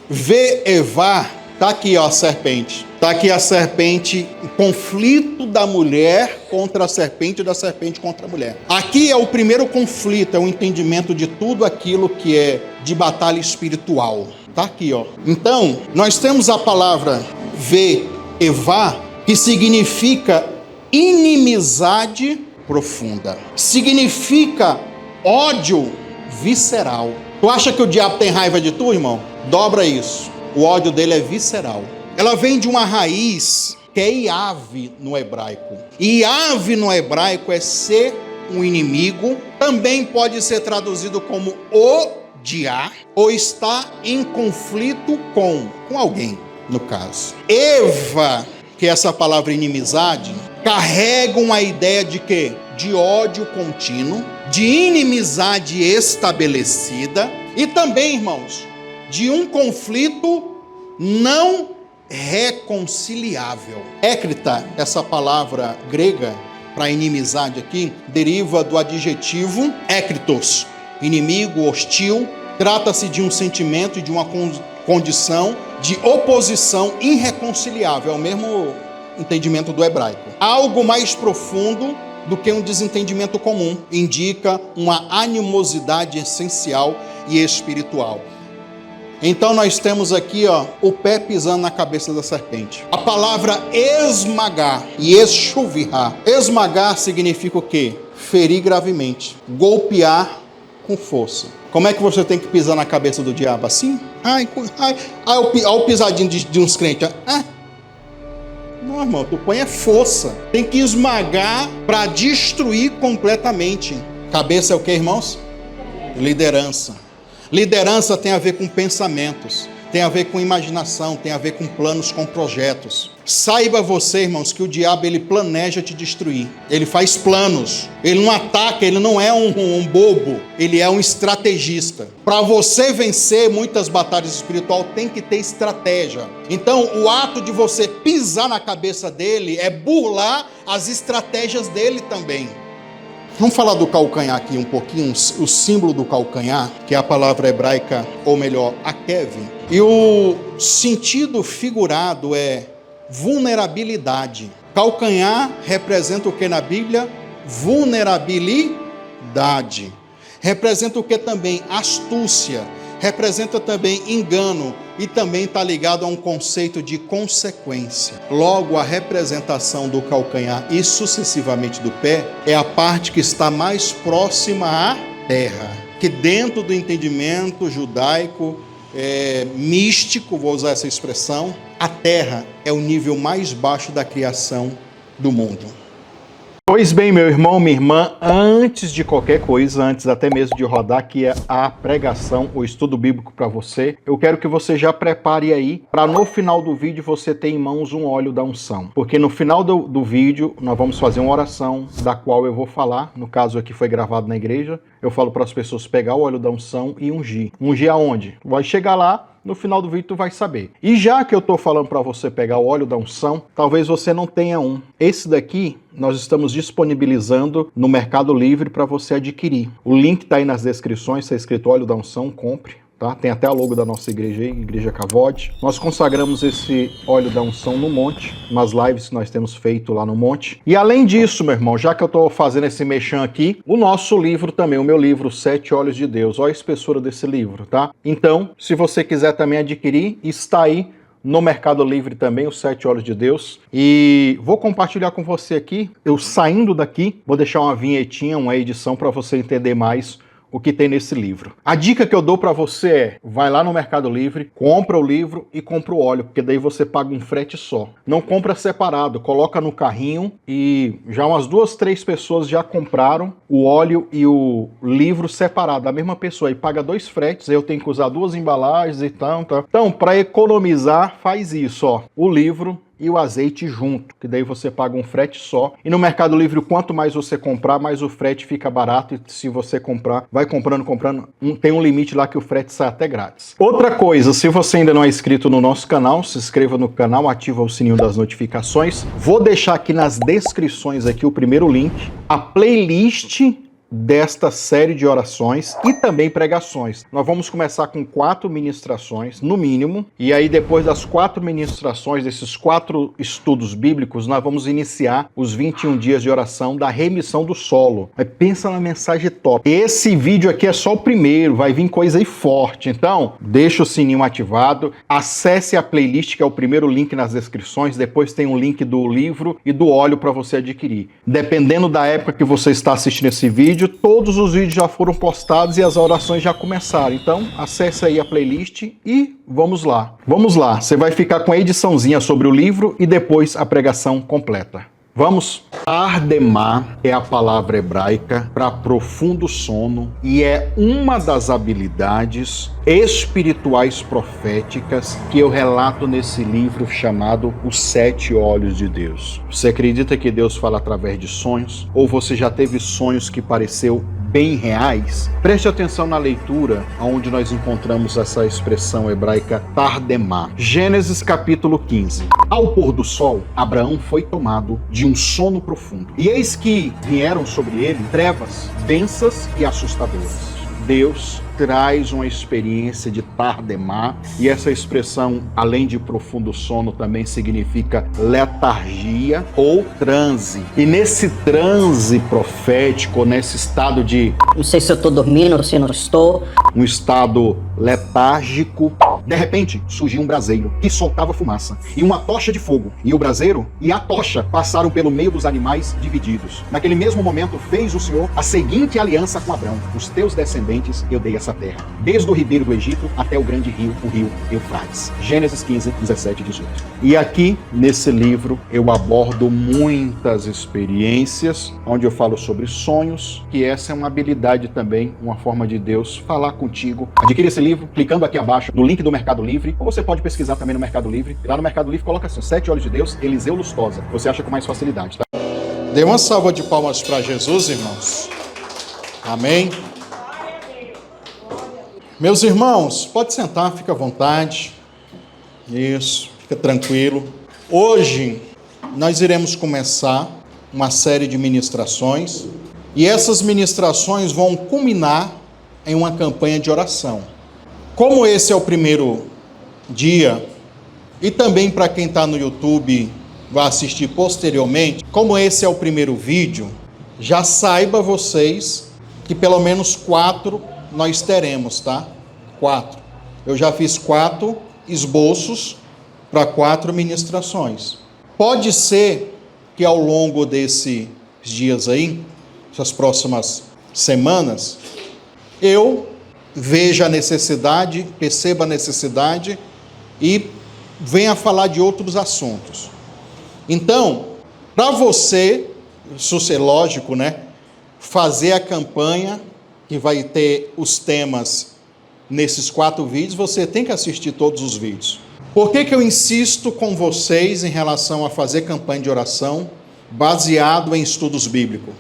Ve-Evá, tá aqui ó, a serpente. Tá aqui a serpente, o conflito da mulher contra a serpente e da serpente contra a mulher. Aqui é o primeiro conflito, é o entendimento de tudo aquilo que é de batalha espiritual. Tá aqui, ó. Então, nós temos a palavra Ve-Evá, que significa inimizade profunda. Significa ódio visceral. Tu acha que o diabo tem raiva de tu, irmão? Dobra isso. O ódio dele é visceral. Ela vem de uma raiz que é Iave no hebraico. Iave no hebraico é ser um inimigo. Também pode ser traduzido como odiar ou estar em conflito com alguém, no caso. Eva, que é essa palavra inimizade, carrega uma ideia de quê? De ódio contínuo, de inimizade estabelecida e também, irmãos, de um conflito não reconciliável. Écrita, essa palavra grega para inimizade aqui, deriva do adjetivo écritos, inimigo, hostil. Trata-se de um sentimento e de uma condição de oposição irreconciliável, é o mesmo entendimento do hebraico. Algo mais profundo do que um desentendimento comum, indica uma animosidade essencial e espiritual. Então nós temos aqui ó, o pé pisando na cabeça da serpente. A palavra esmagar e eschuvirrar. Esmagar significa o quê? Ferir gravemente, golpear com força. Como é que você tem que pisar na cabeça do diabo? Assim? Olha o pisadinho de uns crentes. Não, irmão, tu põe força. Tem que esmagar para destruir completamente. Cabeça é o que, irmãos? Liderança. Liderança tem a ver com pensamentos, tem a ver com imaginação, tem a ver com planos, com projetos. Saiba você, irmãos, que o diabo ele planeja te destruir. Ele faz planos, ele não ataca, ele não é um bobo, ele é um estrategista. Para você vencer muitas batalhas espirituais, tem que ter estratégia. Então, o ato de você pisar na cabeça dele é burlar as estratégias dele também. Vamos falar do calcanhar aqui um pouquinho, o símbolo do calcanhar, que é a palavra hebraica, ou melhor, akev. E o sentido figurado é vulnerabilidade. Calcanhar representa o que na Bíblia? Vulnerabilidade. Representa o que também? Astúcia. Representa também engano e também está ligado a um conceito de consequência. Logo, a representação do calcanhar e sucessivamente do pé é a parte que está mais próxima à terra, que dentro do entendimento judaico místico, vou usar essa expressão, a terra é o nível mais baixo da criação do mundo. Pois bem, meu irmão, minha irmã, antes de qualquer coisa, antes até mesmo de rodar aqui a pregação, o estudo bíblico para você, eu quero que você já prepare aí, para no final do vídeo você ter em mãos um óleo da unção. Porque no final do vídeo nós vamos fazer uma oração, da qual eu vou falar, no caso aqui foi gravado na igreja, eu falo para as pessoas pegar o óleo da unção e ungir. Ungir aonde? Vai chegar lá, no final do vídeo tu vai saber. E já que eu tô falando para você pegar o óleo da unção, talvez você não tenha um. Esse daqui nós estamos disponibilizando no Mercado Livre para você adquirir. O link tá aí nas descrições, está escrito óleo da unção, compre. Tá? Tem até a logo da nossa igreja aí, Igreja Cavode. Nós consagramos esse óleo da unção no monte, nas lives que nós temos feito lá no monte. E além disso, meu irmão, já que eu tô fazendo esse mexão aqui, o nosso livro também, o meu livro, 7 Olhos de Deus. Olha a espessura desse livro, tá? Então, se você quiser também adquirir, está aí no Mercado Livre também, os 7 Olhos de Deus. E vou compartilhar com você aqui, eu saindo daqui, vou deixar uma vinhetinha, uma edição para você entender mais o que tem nesse livro. A dica que eu dou para você é, vai lá no Mercado Livre, compra o livro e compra o óleo, porque daí você paga um frete só. Não compra separado, coloca no carrinho e já umas 2, 3 pessoas já compraram o óleo e o livro separado, a mesma pessoa, e paga 2 fretes, aí eu tenho que usar 2 embalagens e tal. Então, para economizar, faz isso, ó, o livro e o azeite junto, que daí você paga um frete só. E no Mercado Livre, quanto mais você comprar, mais o frete fica barato. E se você comprar, vai comprando, tem um limite lá que o frete sai até grátis. Outra coisa, se você ainda não é inscrito no nosso canal, se inscreva no canal, ativa o sininho das notificações. Vou deixar aqui nas descrições aqui o primeiro link, a playlist desta série de orações e também pregações. Nós vamos começar com 4 ministrações, no mínimo, e aí depois das 4 ministrações, desses 4 estudos bíblicos, nós vamos iniciar os 21 dias de oração da remissão do solo. Mas pensa na mensagem top. Esse vídeo aqui é só o primeiro, vai vir coisa aí forte. Então, deixa o sininho ativado, acesse a playlist, que é o primeiro link nas descrições, depois tem um link do livro e do óleo para você adquirir. Dependendo da época que você está assistindo esse vídeo, todos os vídeos já foram postados e as orações já começaram. Então, acesse aí a playlist e vamos lá. Vamos lá, você vai ficar com a ediçãozinha sobre o livro e depois a pregação completa. Vamos? Ardemar é a palavra hebraica para profundo sono e é uma das habilidades espirituais proféticas que eu relato nesse livro chamado Os 7 Olhos de Deus. Você acredita que Deus fala através de sonhos? Ou você já teve sonhos que pareceu bem reais? Preste atenção na leitura, onde nós encontramos essa expressão hebraica Tardemar. Gênesis capítulo 15. Ao pôr do sol, Abraão foi tomado de um sono profundo. E eis que vieram sobre ele trevas densas e assustadoras. Deus traz uma experiência de tardemar, e essa expressão, além de profundo sono, também significa letargia ou transe. E nesse transe profético, nesse estado de... não sei se eu estou dormindo ou se não estou. Um estado letárgico, de repente surgiu um braseiro que soltava fumaça e uma tocha de fogo, e o braseiro e a tocha passaram pelo meio dos animais divididos. Naquele mesmo momento fez o Senhor a seguinte aliança com Abrão: os teus descendentes eu dei essa terra, desde o ribeiro do Egito até o grande rio, o rio Eufrates. Gênesis 15, 17 e 18. E aqui nesse livro eu abordo muitas experiências, onde eu falo sobre sonhos, que essa é uma habilidade também, uma forma de Deus falar contigo. Adquire esse livro clicando aqui abaixo no link do Mercado Livre, ou você pode pesquisar também no Mercado Livre. Lá no Mercado Livre coloca assim: 7 Olhos de Deus, Eliseu Lustosa. Você acha com mais facilidade, tá? Dê uma salva de palmas para Jesus, irmãos. Amém. Meus irmãos, pode sentar, fica à vontade. Isso, fica tranquilo. Hoje nós iremos começar uma série de ministrações, e essas ministrações vão culminar em uma campanha de oração. Como esse é o primeiro dia, e também para quem está no YouTube vai assistir posteriormente, como esse é o primeiro vídeo, já saiba vocês que pelo menos 4 nós teremos, tá? 4. Eu já fiz 4 esboços para 4 ministrações. Pode ser que ao longo desses dias aí, essas próximas semanas, eu veja a necessidade, perceba a necessidade e venha falar de outros assuntos. Então, para você, isso é lógico, né? Fazer a campanha que vai ter os temas nesses 4 vídeos, você tem que assistir todos os vídeos. Por que eu insisto com vocês em relação a fazer campanha de oração baseado em estudos bíblicos?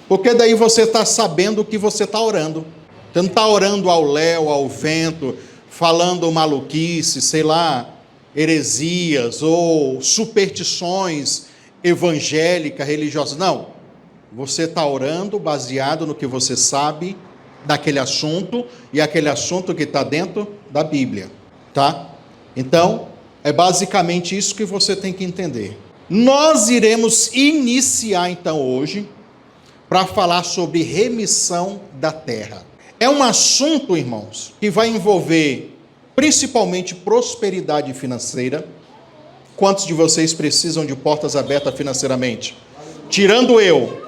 Porque daí você está sabendo o que você está orando. Você não está orando ao léu, ao vento, falando maluquice, sei lá, heresias ou superstições evangélicas, religiosas. Não. Você está orando baseado no que você sabe daquele assunto, e aquele assunto que está dentro da Bíblia, tá? Então, é basicamente isso que você tem que entender. Nós iremos iniciar então hoje para falar sobre remissão da terra. É um assunto, irmãos, que vai envolver principalmente prosperidade financeira. Quantos de vocês precisam de portas abertas financeiramente? Tirando eu.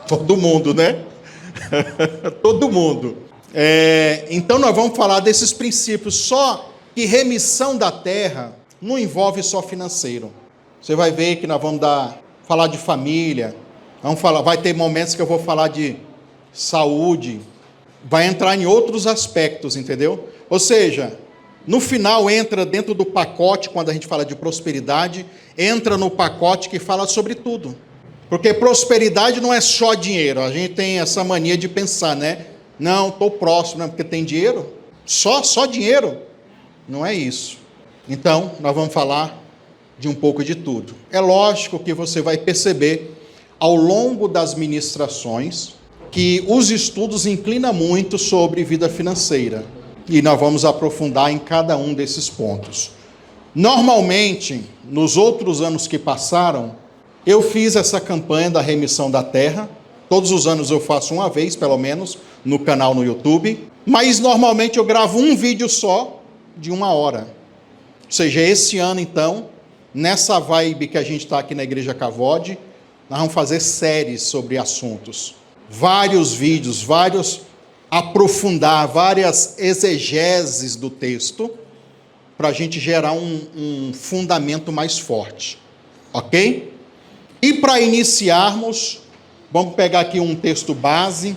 Todo mundo, né? Todo mundo. Então nós vamos falar desses princípios. Só que remissão da terra não envolve só financeiro. Você vai ver que nós vamos falar de família, vai ter momentos que eu vou falar de saúde, vai entrar em outros aspectos, entendeu? Ou seja, no final entra dentro do pacote, quando a gente fala de prosperidade, entra no pacote que fala sobre tudo. Porque prosperidade não é só dinheiro. A gente tem essa mania de pensar, né? Não, estou próximo, né? Porque tem dinheiro. Só dinheiro. Não é isso. Então, nós vamos falar de um pouco de tudo. É lógico que você vai perceber, ao longo das ministrações, que os estudos inclinam muito sobre vida financeira. E nós vamos aprofundar em cada um desses pontos. Normalmente, nos outros anos que passaram, eu fiz essa campanha da remissão da terra. Todos os anos eu faço uma vez, pelo menos, no canal no YouTube. Mas normalmente eu gravo um vídeo só, de 1 hora. Ou seja, esse ano então, nessa vibe que a gente está aqui na Igreja Cavode, nós vamos fazer séries sobre assuntos. Vários vídeos, aprofundar, várias exegeses do texto, para a gente gerar um fundamento mais forte. Ok? E para iniciarmos, vamos pegar aqui um texto base,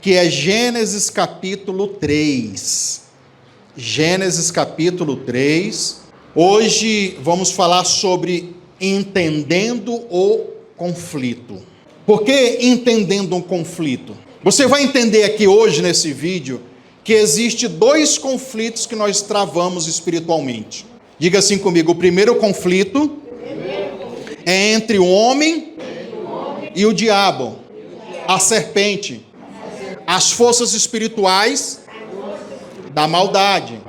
que é Gênesis capítulo 3. Gênesis capítulo 3. Hoje vamos falar sobre entendendo o conflito. Por que entendendo um conflito? Você vai entender aqui hoje nesse vídeo que existe 2 conflitos que nós travamos espiritualmente. Diga assim comigo: o primeiro conflito é entre o homem e o diabo, a serpente, as forças espirituais da maldade.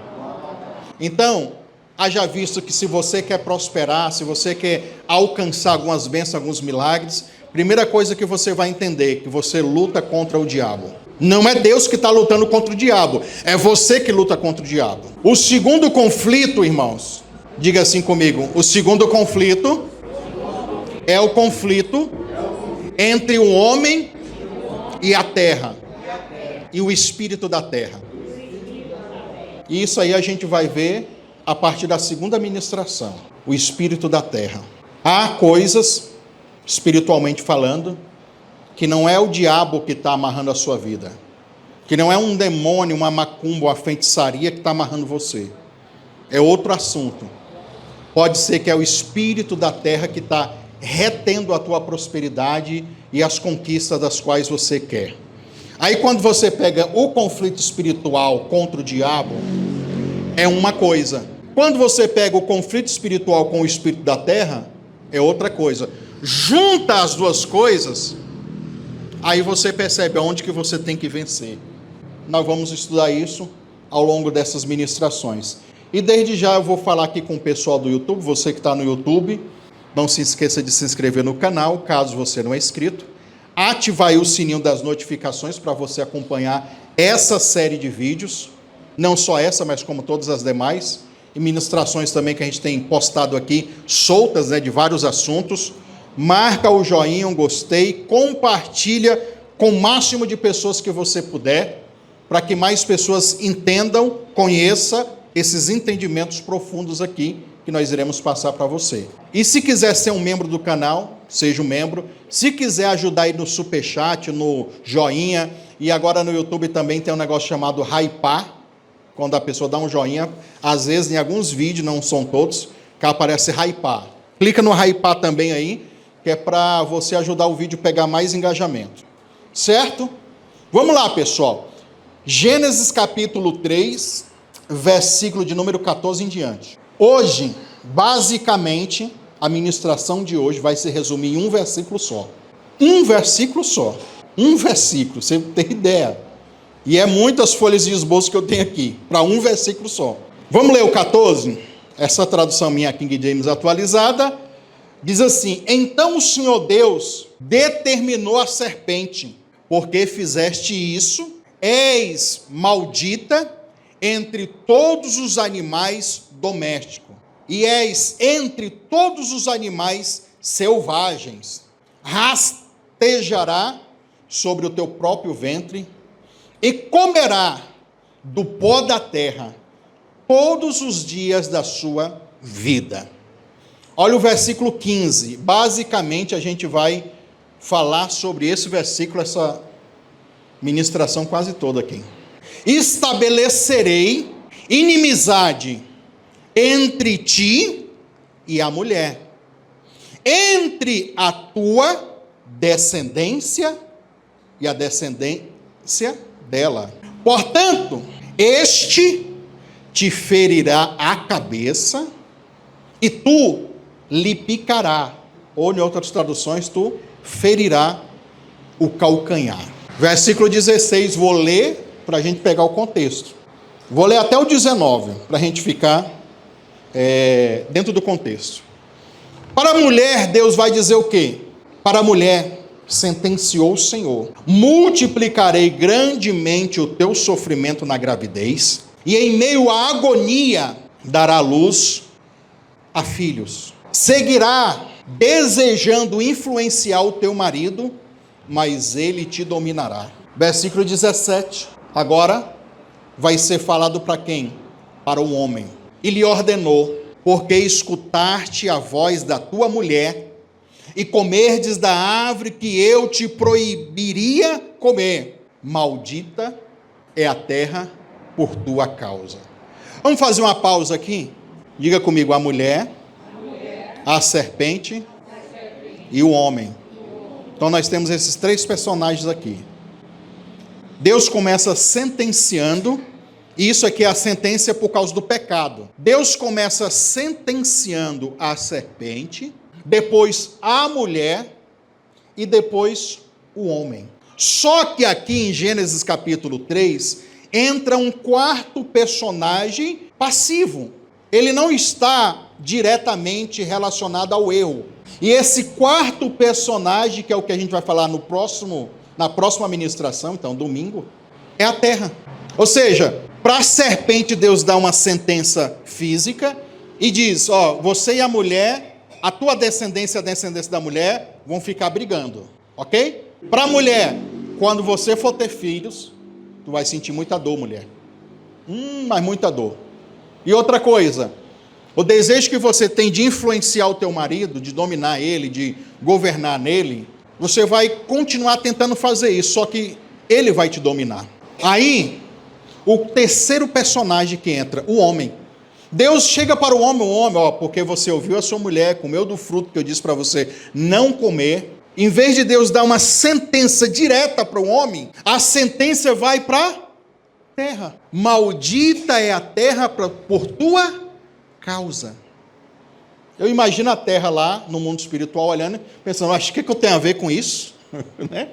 Então, haja visto que se você quer prosperar, se você quer alcançar algumas bênçãos, alguns milagres, primeira coisa que você vai entender, que você luta contra o diabo. Não é Deus que está lutando contra o diabo, é você que luta contra o diabo. O segundo conflito, irmãos, diga assim comigo, o segundo conflito é o conflito entre o homem e a terra, e o espírito da terra. E isso aí a gente vai ver a partir da segunda ministração, o espírito da terra. Há coisas, espiritualmente falando, que não é o diabo que está amarrando a sua vida, que não é um demônio, uma macumba, uma feitiçaria que está amarrando você. É outro assunto. Pode ser que é o espírito da terra que está retendo a tua prosperidade e as conquistas das quais você quer. Aí quando você pega o conflito espiritual contra o diabo, é uma coisa. Quando você pega o conflito espiritual com o espírito da terra, é outra coisa. Junta as duas coisas, aí você percebe aonde que você tem que vencer. Nós vamos estudar isso ao longo dessas ministrações. E desde já eu vou falar aqui com o pessoal do YouTube, você que está no YouTube, não se esqueça de se inscrever no canal, caso você não é inscrito. Ativar aí o sininho das notificações para você acompanhar essa série de vídeos. Não só essa, mas como todas as demais. E ministrações também que a gente tem postado aqui, soltas, né, de vários assuntos. Marca o joinha, um gostei, compartilha com o máximo de pessoas que você puder, para que mais pessoas entendam, conheçam esses entendimentos profundos aqui, que nós iremos passar para você. E se quiser ser um membro do canal, seja um membro. Se quiser ajudar aí no superchat, no joinha, e agora no YouTube também tem um negócio chamado hypar, quando a pessoa dá um joinha, às vezes em alguns vídeos, não são todos, que aparece hypar. Clica no hypar também aí, que é para você ajudar o vídeo a pegar mais engajamento. Certo? Vamos lá, pessoal. Gênesis capítulo 3, versículo de número 14 em diante. Hoje, basicamente, a ministração de hoje vai se resumir em um versículo só. Um versículo só. Um versículo, você tem ideia. E é muitas folhas de esboço que eu tenho aqui, para um versículo só. Vamos ler o 14? Essa tradução minha, King James atualizada, diz assim: então o Senhor Deus determinou a serpente, porque fizeste isso, és maldita entre todos os animais domésticos, e és entre todos os animais selvagens. Rastejará sobre o teu próprio ventre, e comerá do pó da terra todos os dias da sua vida. Olha o versículo 15. Basicamente, a gente vai falar sobre esse versículo, essa ministração quase toda aqui. Estabelecerei inimizade entre ti e a mulher, entre a tua descendência e a descendência dela. Portanto, este te ferirá a cabeça e tu lhe picará. Ou, em outras traduções, tu ferirá o calcanhar. Versículo 16, vou ler para a gente pegar o contexto. Vou ler até o 19, para a gente ficar dentro do contexto. Para a mulher, Deus vai dizer o quê? Para a mulher, sentenciou o Senhor: multiplicarei grandemente o teu sofrimento na gravidez, e em meio à agonia dará luz a filhos. Seguirá desejando influenciar o teu marido, mas ele te dominará. Versículo 17. Agora vai ser falado para quem? Para o homem. E lhe ordenou: porque escutaste a voz da tua mulher, e comerdes da árvore que eu te proibiria comer, maldita é a terra por tua causa. Vamos fazer uma pausa aqui? Diga comigo: a mulher, a serpente e o homem. Então nós temos esses três personagens aqui. Deus começa sentenciando, e isso aqui é a sentença por causa do pecado. Deus começa sentenciando a serpente, depois a mulher e depois o homem. Só que aqui em Gênesis capítulo 3, entra um quarto personagem passivo. Ele não está diretamente relacionado ao erro. E esse quarto personagem, que é o que a gente vai falar na próxima ministração, então domingo, é a terra. Ou seja, para a serpente Deus dá uma sentença física e diz: ó, você e a mulher, a tua descendência e a descendência da mulher vão ficar brigando, ok? Para a mulher, quando você for ter filhos, tu vai sentir muita dor, mulher. Mas muita dor. E outra coisa, o desejo que você tem de influenciar o teu marido, de dominar ele, de governar nele, você vai continuar tentando fazer isso, só que ele vai te dominar. Aí, o terceiro personagem que entra, o homem. Deus chega para o homem, ó, porque você ouviu a sua mulher, comeu do fruto que eu disse para você não comer. Em vez de Deus dar uma sentença direta para o homem, a sentença vai para a terra. Maldita é a terra por tua causa. Eu imagino a terra lá, no mundo espiritual, olhando, pensando: acho que eu tenho a ver com isso? Né?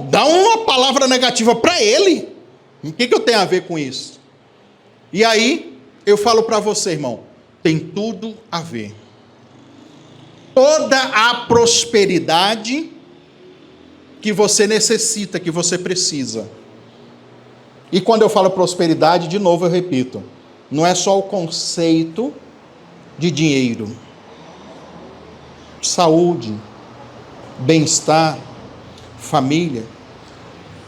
Dá uma palavra negativa para ele. O que eu tenho a ver com isso? E aí, eu falo para você, irmão, tem tudo a ver. Toda a prosperidade que você necessita, que você precisa. E quando eu falo prosperidade, de novo eu repito, não é só o conceito de dinheiro. Saúde, bem-estar, família.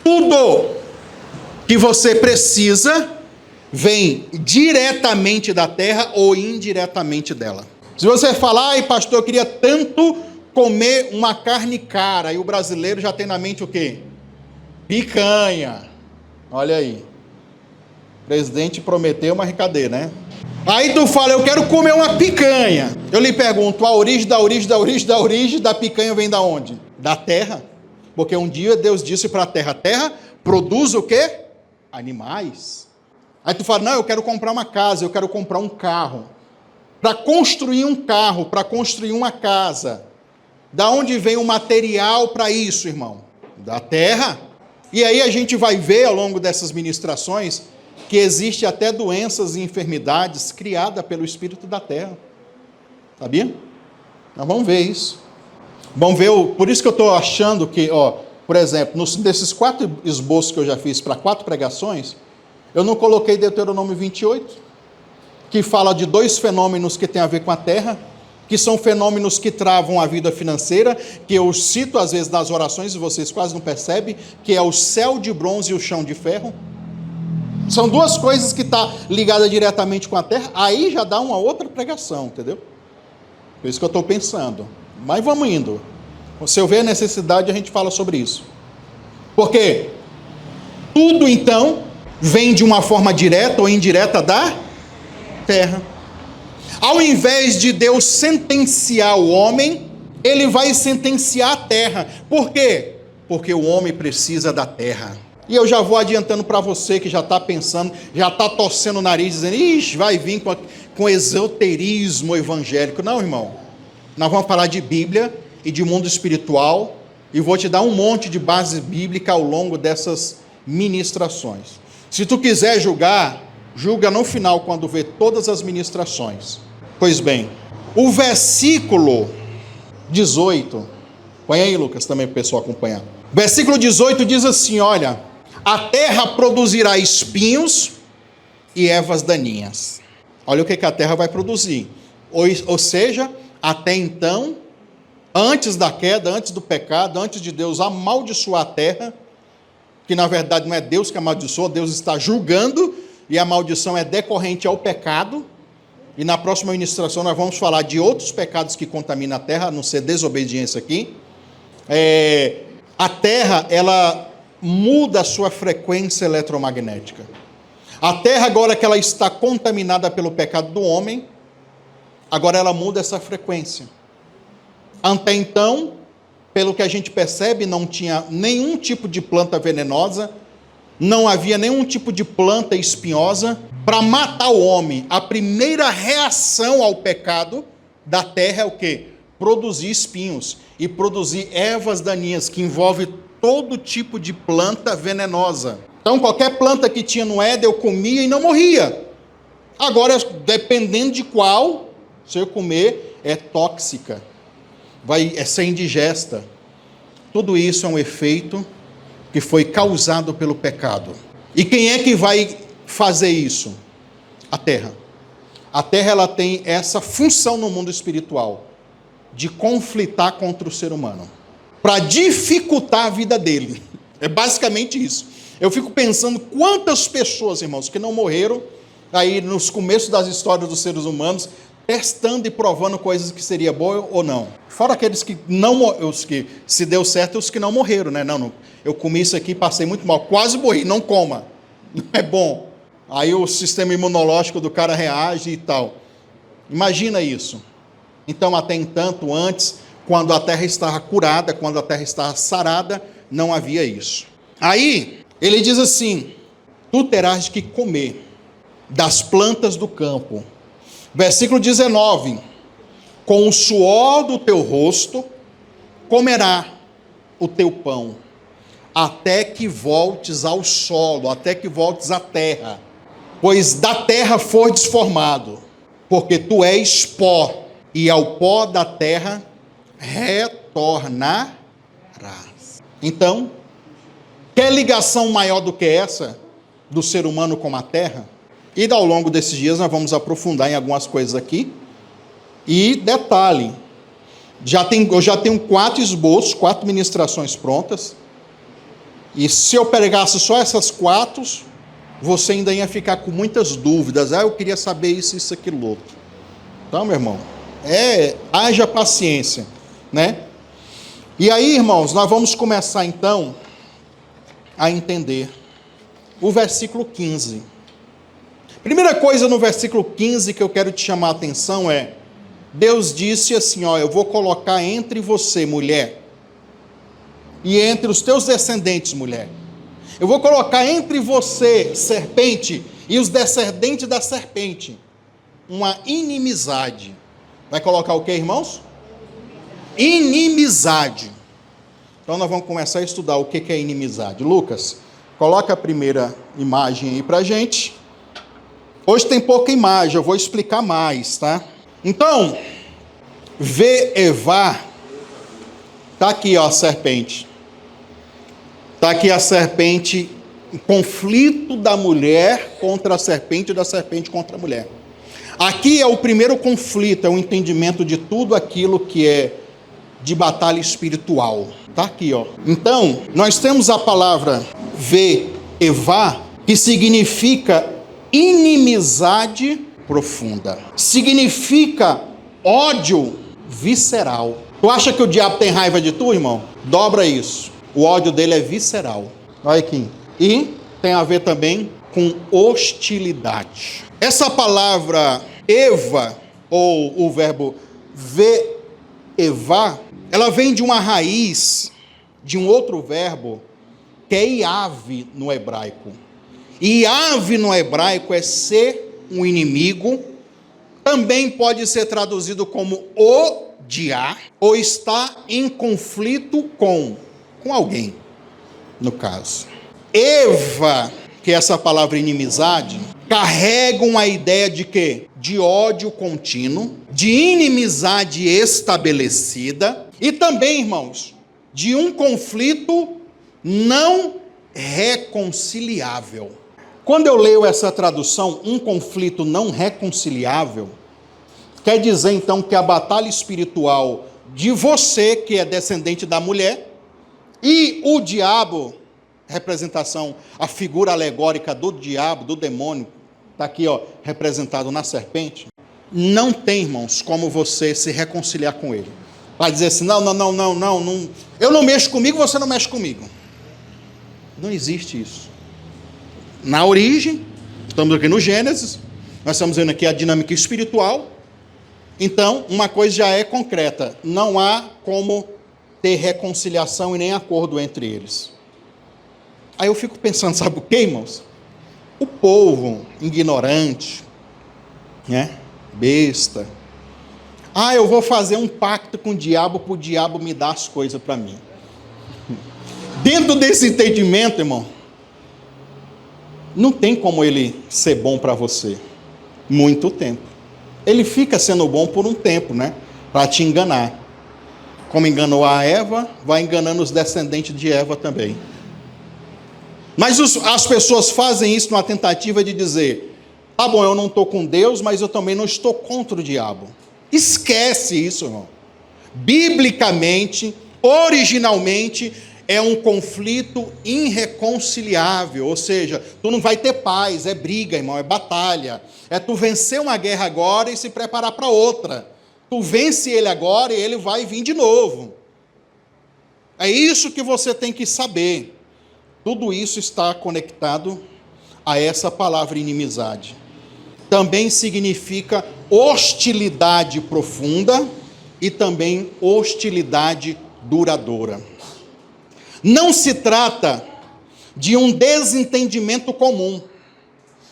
Tudo que você precisa vem diretamente da terra ou indiretamente dela. Se você falar: ai pastor, eu queria tanto comer uma carne cara, e o brasileiro já tem na mente o quê? Picanha. Olha aí. O presidente prometeu, mas cadê, né? Aí tu fala: eu quero comer uma picanha. Eu lhe pergunto: a origem da picanha vem da onde? Da terra. Porque um dia Deus disse para a terra produz o quê? Animais. Aí tu fala: não, eu quero comprar uma casa, eu quero comprar um carro. Para construir um carro, para construir uma casa, da onde vem o material para isso, irmão? Da terra. E aí a gente vai ver ao longo dessas ministrações que existe até doenças e enfermidades criadas pelo Espírito da terra. Sabia? Nós vamos ver isso. Vamos ver, por isso que eu estou achando que, por exemplo, desses 4 esboços que eu já fiz para 4 pregações, eu não coloquei Deuteronômio 28, que fala de 2 fenômenos que tem a ver com a terra, que são fenômenos que travam a vida financeira, que eu cito às vezes nas orações, e vocês quase não percebem, que é o céu de bronze e o chão de ferro. São 2 coisas que estão ligadas diretamente com a terra, aí já dá uma outra pregação, entendeu? Por isso que eu estou pensando. Mas vamos indo. Se eu ver a necessidade, a gente fala sobre isso. Porque tudo, então, vem de uma forma direta ou indireta da terra. Ao invés de Deus sentenciar o homem, ele vai sentenciar a terra. Por quê? Porque o homem precisa da terra. E eu já vou adiantando para você que já está pensando, já está torcendo o nariz, dizendo: ixi, vai vir com esoterismo evangélico. Não, irmão. Nós vamos falar de Bíblia e de mundo espiritual e vou te dar um monte de base bíblica ao longo dessas ministrações. Se tu quiser julgar, julga no final, quando vê todas as ministrações. Pois bem, o versículo 18, põe aí, Lucas, também para o pessoal acompanhar. Versículo 18 diz assim, olha, a terra produzirá espinhos e ervas daninhas. Olha o que a terra vai produzir. Ou seja, até então, antes da queda, antes do pecado, antes de Deus amaldiçoar a terra, que na verdade não é Deus que amaldiçoa, Deus está julgando, e a maldição é decorrente ao pecado, e na próxima ministração nós vamos falar de outros pecados que contaminam a terra, a não ser desobediência aqui. A terra, ela muda a sua frequência eletromagnética. A terra, agora que ela está contaminada pelo pecado do homem, agora ela muda essa frequência. Até então, pelo que a gente percebe, não tinha nenhum tipo de planta venenosa, não havia nenhum tipo de planta espinhosa para matar o homem. A primeira reação ao pecado da terra é o quê? Produzir espinhos e produzir ervas daninhas, que envolve todo tipo de planta venenosa. Então, qualquer planta que tinha no Éden, eu comia e não morria. Agora, dependendo de qual, se eu comer, é tóxica. Vai ser indigesta. Tudo isso é um efeito que foi causado pelo pecado. E quem é que vai fazer isso? A terra. A terra, ela tem essa função no mundo espiritual, de conflitar contra o ser humano, para dificultar a vida dele. É basicamente isso. Eu fico pensando quantas pessoas, irmãos, que não morreram aí nos começos das histórias dos seres humanos, testando e provando coisas que seria boa ou não. Fora aqueles que não, os que se deu certo, os que não morreram, né? Não, eu comi isso aqui, passei muito mal, quase morri, não coma, não é bom. Aí o sistema imunológico do cara reage e tal. Imagina isso. Então, até entanto, antes, quando a terra estava curada, quando a terra estava sarada, não havia isso. Aí, ele diz assim, tu terás que comer das plantas do campo. Versículo 19, com o suor do teu rosto comerá o teu pão, até que voltes ao solo, até que voltes à terra, pois da terra fostes formado, porque tu és pó, e ao pó da terra retornarás. Então, quer ligação maior do que essa, do ser humano com a terra? E ao longo desses dias nós vamos aprofundar em algumas coisas aqui. E detalhe, eu já tenho 4 esboços, 4 ministrações prontas. E se eu pegasse só essas 4, você ainda ia ficar com muitas dúvidas. Eu queria saber isso, aquilo, outro. Então, meu irmão, haja paciência, né? E aí, irmãos, nós vamos começar então a entender o versículo 15. Primeira coisa no versículo 15 que eu quero te chamar a atenção é, Deus disse assim, eu vou colocar entre você, mulher, e entre os teus descendentes, mulher. Eu vou colocar entre você, serpente, e os descendentes da serpente, uma inimizade. Vai colocar o que, irmãos? Inimizade. Então nós vamos começar a estudar o que é inimizade. Lucas, coloca a primeira imagem aí pra gente. Hoje tem pouca imagem, eu vou explicar mais, tá? Então, Evá, tá aqui, a serpente. Tá aqui a serpente, o conflito da mulher contra a serpente e da serpente contra a mulher. Aqui é o primeiro conflito, é o entendimento de tudo aquilo que é de batalha espiritual. Tá aqui, Então, nós temos a palavra Evá, que significa inimizade profunda. Significa ódio visceral. Tu acha que o diabo tem raiva de tu, irmão? Dobra isso. O ódio dele é visceral. Olha aqui. E tem a ver também com hostilidade. Essa palavra Eva, ou o verbo Evá, ela vem de uma raiz de um outro verbo que é Iav no hebraico. E Iav no hebraico é ser um inimigo, também pode ser traduzido como o de A ou está em conflito com alguém, no caso. Eva, que é essa palavra inimizade, carrega uma ideia de quê? De ódio contínuo, de inimizade estabelecida e também, irmãos, de um conflito não reconciliável. Quando eu leio essa tradução, um conflito não reconciliável, quer dizer então que a batalha espiritual de você, que é descendente da mulher, e o diabo, representação, a figura alegórica do diabo, do demônio, está aqui, representado na serpente, não tem, irmãos, como você se reconciliar com ele. Vai dizer assim, não, eu não mexo comigo, você não mexe comigo. Não existe isso. Na origem, estamos aqui no Gênesis, nós estamos vendo aqui a dinâmica espiritual, então uma coisa já é concreta, não há como ter reconciliação e nem acordo entre eles. Aí eu fico pensando, sabe o que, irmãos? O povo ignorante, besta, eu vou fazer um pacto com o diabo para o diabo me dar as coisas para mim. Dentro desse entendimento, irmão, não tem como ele ser bom para você. Muito tempo. Ele fica sendo bom por um tempo, para te enganar. Como enganou a Eva, vai enganando os descendentes de Eva também. Mas as pessoas fazem isso numa tentativa de dizer, tá bom, eu não estou com Deus, mas eu também não estou contra o diabo. Esquece isso, irmão. Biblicamente, originalmente, é um conflito irreconciliável, ou seja, tu não vai ter paz, é briga, irmão, é batalha. É tu vencer uma guerra agora e se preparar para outra. Tu vence ele agora e ele vai vir de novo. É isso que você tem que saber. Tudo isso está conectado a essa palavra inimizade. Também significa hostilidade profunda e também hostilidade duradoura. Não se trata de um desentendimento comum,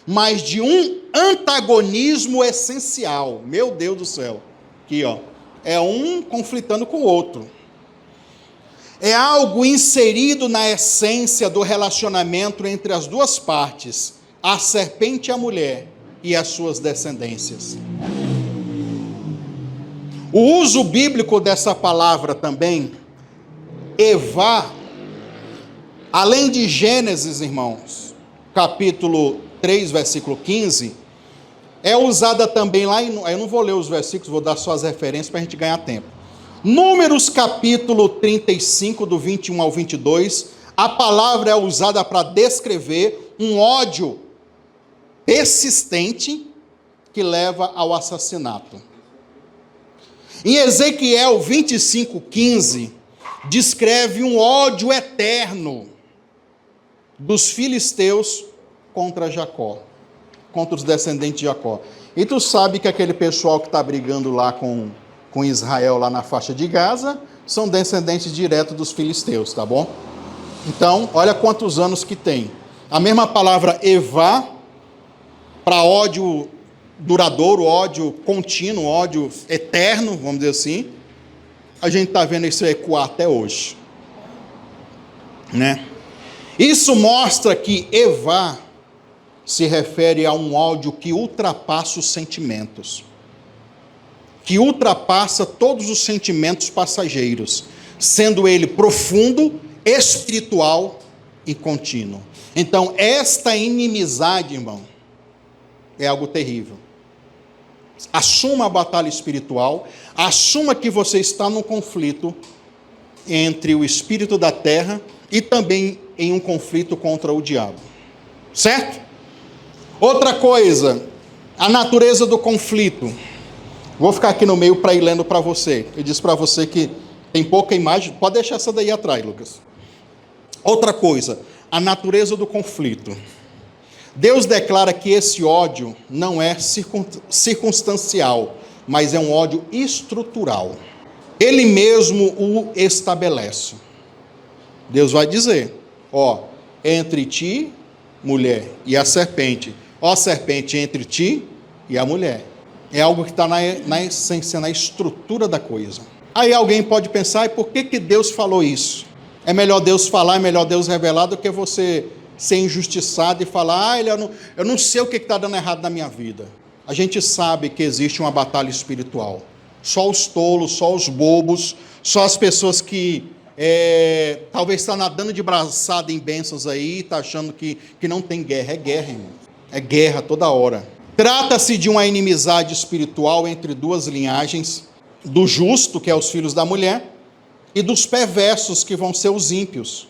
mas de um antagonismo essencial. Meu Deus do céu. Aqui, é um conflitando com o outro. É algo inserido na essência do relacionamento entre as duas partes, a serpente e a mulher e as suas descendências. O uso bíblico dessa palavra também, Evá, além de Gênesis, irmãos, capítulo 3, versículo 15, é usada também lá, eu não vou ler os versículos, vou dar só as referências para a gente ganhar tempo. Números capítulo 35, do 21 ao 22, a palavra é usada para descrever um ódio persistente que leva ao assassinato. Em Ezequiel 25, 15, descreve um ódio eterno dos filisteus contra Jacó, contra os descendentes de Jacó. E tu sabe que aquele pessoal que está brigando lá com Israel, lá na faixa de Gaza, são descendentes diretos dos filisteus, tá bom? Então, olha quantos anos que tem. A mesma palavra Evá, para ódio duradouro, ódio contínuo, ódio eterno, vamos dizer assim, a gente está vendo isso ecoar até hoje. Isso mostra que Evá se refere a um ódio que ultrapassa os sentimentos, que ultrapassa todos os sentimentos passageiros, sendo ele profundo, espiritual e contínuo. Então, esta inimizade, irmão, é algo terrível. Assuma a batalha espiritual, assuma que você está num conflito entre o espírito da terra e também em um conflito contra o diabo. Certo? Outra coisa, a natureza do conflito. Vou ficar aqui no meio para ir lendo para você. Eu disse para você que tem pouca imagem, pode deixar essa daí atrás, Lucas. Outra coisa, a natureza do conflito. Deus declara que esse ódio não é circunstancial, mas é um ódio estrutural. Ele mesmo o estabelece. Deus vai dizer, entre ti, mulher, e a serpente. Serpente, entre ti e a mulher. É algo que está na essência, na estrutura da coisa. Aí alguém pode pensar, e por que Deus falou isso? É melhor Deus falar, é melhor Deus revelar do que você ser injustiçado e falar, eu não sei o que está dando errado na minha vida. A gente sabe que existe uma batalha espiritual. Só os tolos, só os bobos, só as pessoas que talvez estão nadando de braçada em bênçãos aí, está achando que não tem guerra. É guerra, irmão. É guerra toda hora. Trata-se de uma inimizade espiritual entre duas linhagens, do justo, que é os filhos da mulher, e dos perversos, que vão ser os ímpios,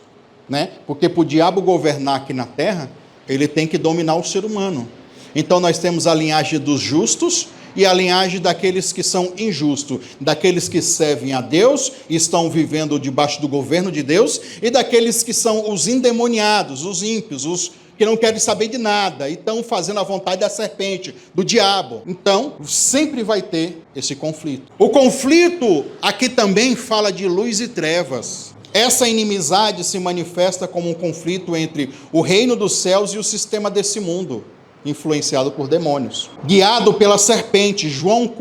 né? Porque para o diabo governar aqui na terra, ele tem que dominar o ser humano. Então nós temos a linhagem dos justos e a linhagem daqueles que são injustos, daqueles que servem a Deus e estão vivendo debaixo do governo de Deus, e daqueles que são os endemoniados, os ímpios, os que não querem saber de nada e estão fazendo a vontade da serpente, do diabo. Então, sempre vai ter esse conflito. O conflito aqui também fala de luz e trevas. Essa inimizade se manifesta como um conflito entre o reino dos céus e o sistema desse mundo, influenciado por demônios. Guiado pela serpente, João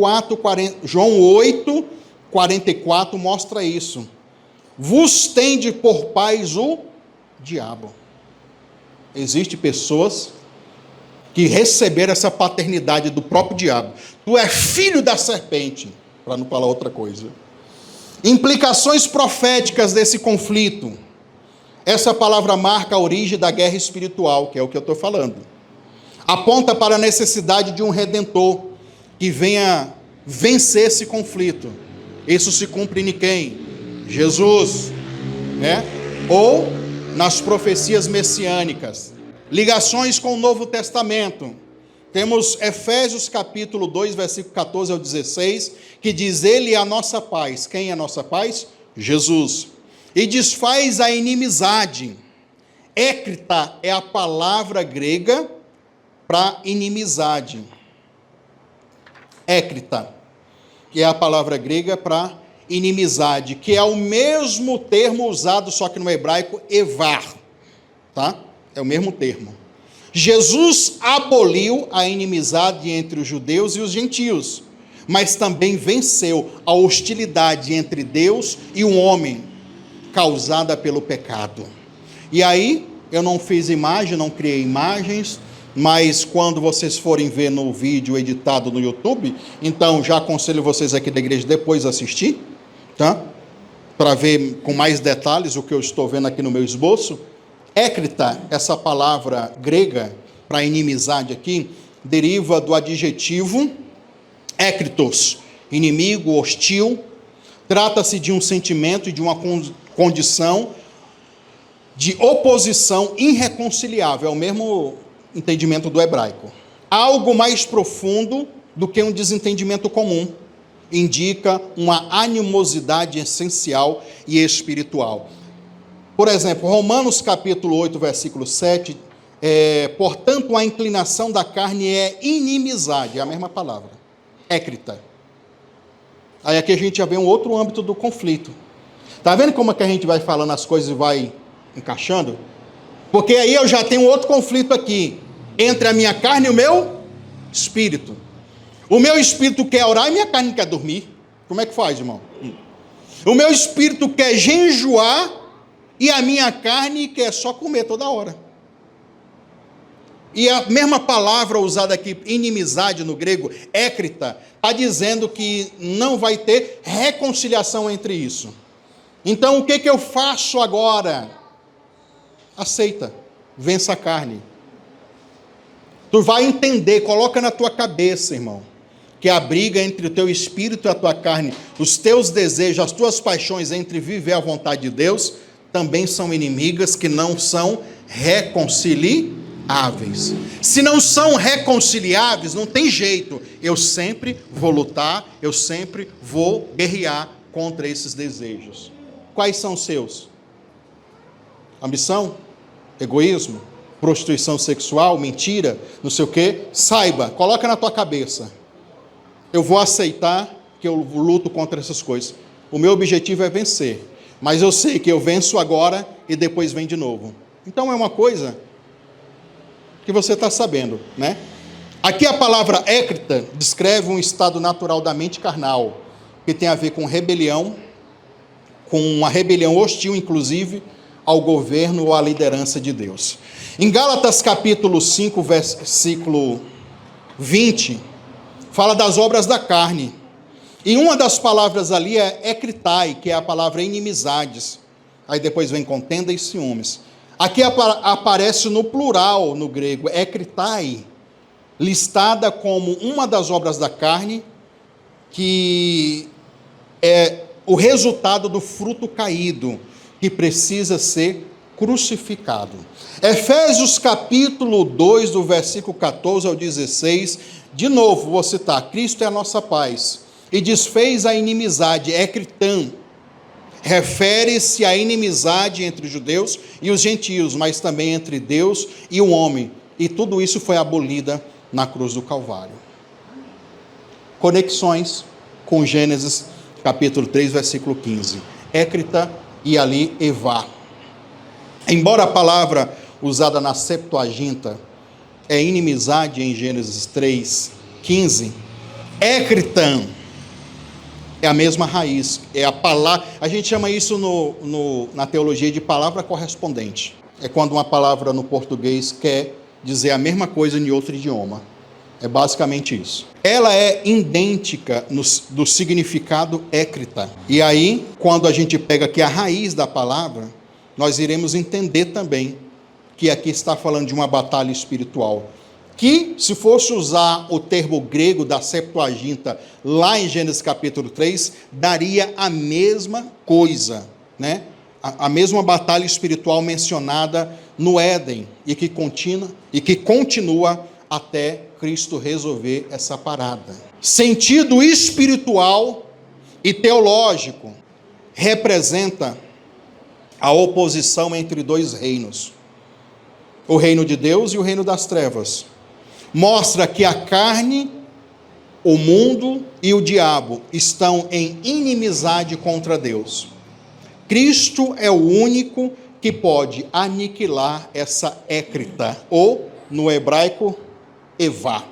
8, 44 mostra isso. Vos tende por pais o diabo. Existem pessoas que receberam essa paternidade do próprio diabo. Tu é filho da serpente, para não falar outra coisa. Implicações proféticas desse conflito. Essa palavra marca a origem da guerra espiritual, que é o que eu estou falando. Aponta para a necessidade de um redentor que venha vencer esse conflito. Isso se cumpre em quem? Jesus, né? Ou nas profecias messiânicas. Ligações com o Novo Testamento. Temos Efésios capítulo 2, versículo 14 ao 16, que diz: Ele é a nossa paz. Quem é a nossa paz? Jesus. E desfaz a inimizade. Écrita é a palavra grega para inimizade. Écrita, que é a palavra grega para inimizade, que é o mesmo termo usado, só que no hebraico, evar, tá? É o mesmo termo. Jesus aboliu a inimizade entre os judeus e os gentios, mas também venceu a hostilidade entre Deus e o homem, causada pelo pecado. E aí, eu não fiz imagem, não criei imagens, mas quando vocês forem ver no vídeo editado no YouTube, então já aconselho vocês aqui da igreja depois assistir, tá? Para ver com mais detalhes o que eu estou vendo aqui no meu esboço. Écrita, essa palavra grega para inimizade aqui, deriva do adjetivo écritos, inimigo, hostil. Trata-se de um sentimento e de uma condição de oposição irreconciliável, é o mesmo entendimento do hebraico. Algo mais profundo do que um desentendimento comum. Indica uma animosidade essencial e espiritual. Por exemplo, Romanos capítulo 8, versículo 7, portanto, a inclinação da carne é inimizade, é a mesma palavra, écrita. Aí aqui a gente já vê um outro âmbito do conflito. Está vendo como é que a gente vai falando as coisas e vai encaixando? Porque aí eu já tenho outro conflito aqui, entre a minha carne e o meu espírito. O meu espírito quer orar e minha carne quer dormir. Como é que faz, irmão? O meu espírito quer jejuar e a minha carne quer só comer toda hora. E a mesma palavra usada aqui, inimizade no grego, écrita, está dizendo que não vai ter reconciliação entre isso. Então o que eu faço agora? Aceita, vença a carne. Tu vai entender, coloca na tua cabeça, irmão, que a briga entre o teu espírito e a tua carne, os teus desejos, as tuas paixões entre viver a vontade de Deus, também são inimigas que não são reconciliáveis. Se não são reconciliáveis, não tem jeito. Eu sempre vou lutar, eu sempre vou guerrear contra esses desejos. Quais são os seus? Ambição? Egoísmo? Prostituição sexual? Mentira? Não sei o quê? Saiba, coloca na tua cabeça. Eu vou aceitar que eu luto contra essas coisas. O meu objetivo é vencer. Mas eu sei que eu venço agora e depois vem de novo. Então é uma coisa que você está sabendo, né? Aqui a palavra écrita descreve um estado natural da mente carnal, que tem a ver com rebelião, com uma rebelião hostil, inclusive, ao governo ou à liderança de Deus. Em Gálatas capítulo 5, versículo 20, fala das obras da carne. E uma das palavras ali é ekritai, que é a palavra inimizades. Aí depois vem contenda e ciúmes. Aqui aparece no plural, no grego, ekritai, listada como uma das obras da carne, que é o resultado do fruto caído, que precisa ser crucificado. Efésios capítulo 2, do versículo 14 ao 16, de novo, vou citar, Cristo é a nossa paz, e desfez a inimizade, ekritan, refere-se à inimizade entre os judeus e os gentios, mas também entre Deus e o homem, e tudo isso foi abolida na cruz do Calvário. Conexões com Gênesis capítulo 3, versículo 15. Écrita e ali Evá. Embora a palavra usada na Septuaginta é inimizade em Gênesis 3, 15, écritan é a mesma raiz, é a palavra, a gente chama isso na teologia de palavra correspondente. É quando uma palavra no português quer dizer a mesma coisa em outro idioma. É basicamente isso. Ela é idêntica do significado écrita. E aí, quando a gente pega aqui a raiz da palavra, nós iremos entender também que aqui está falando de uma batalha espiritual. Que, se fosse usar o termo grego da Septuaginta, lá em Gênesis capítulo 3, daria a mesma coisa, né? A mesma batalha espiritual mencionada no Éden, e que continua até Cristo resolver essa parada. Sentido espiritual e teológico representa a oposição entre dois reinos, o reino de Deus e o reino das trevas. Mostra que a carne, o mundo e o diabo estão em inimizade contra Deus. Cristo é o único que pode aniquilar essa écrita, ou, no hebraico, Evá.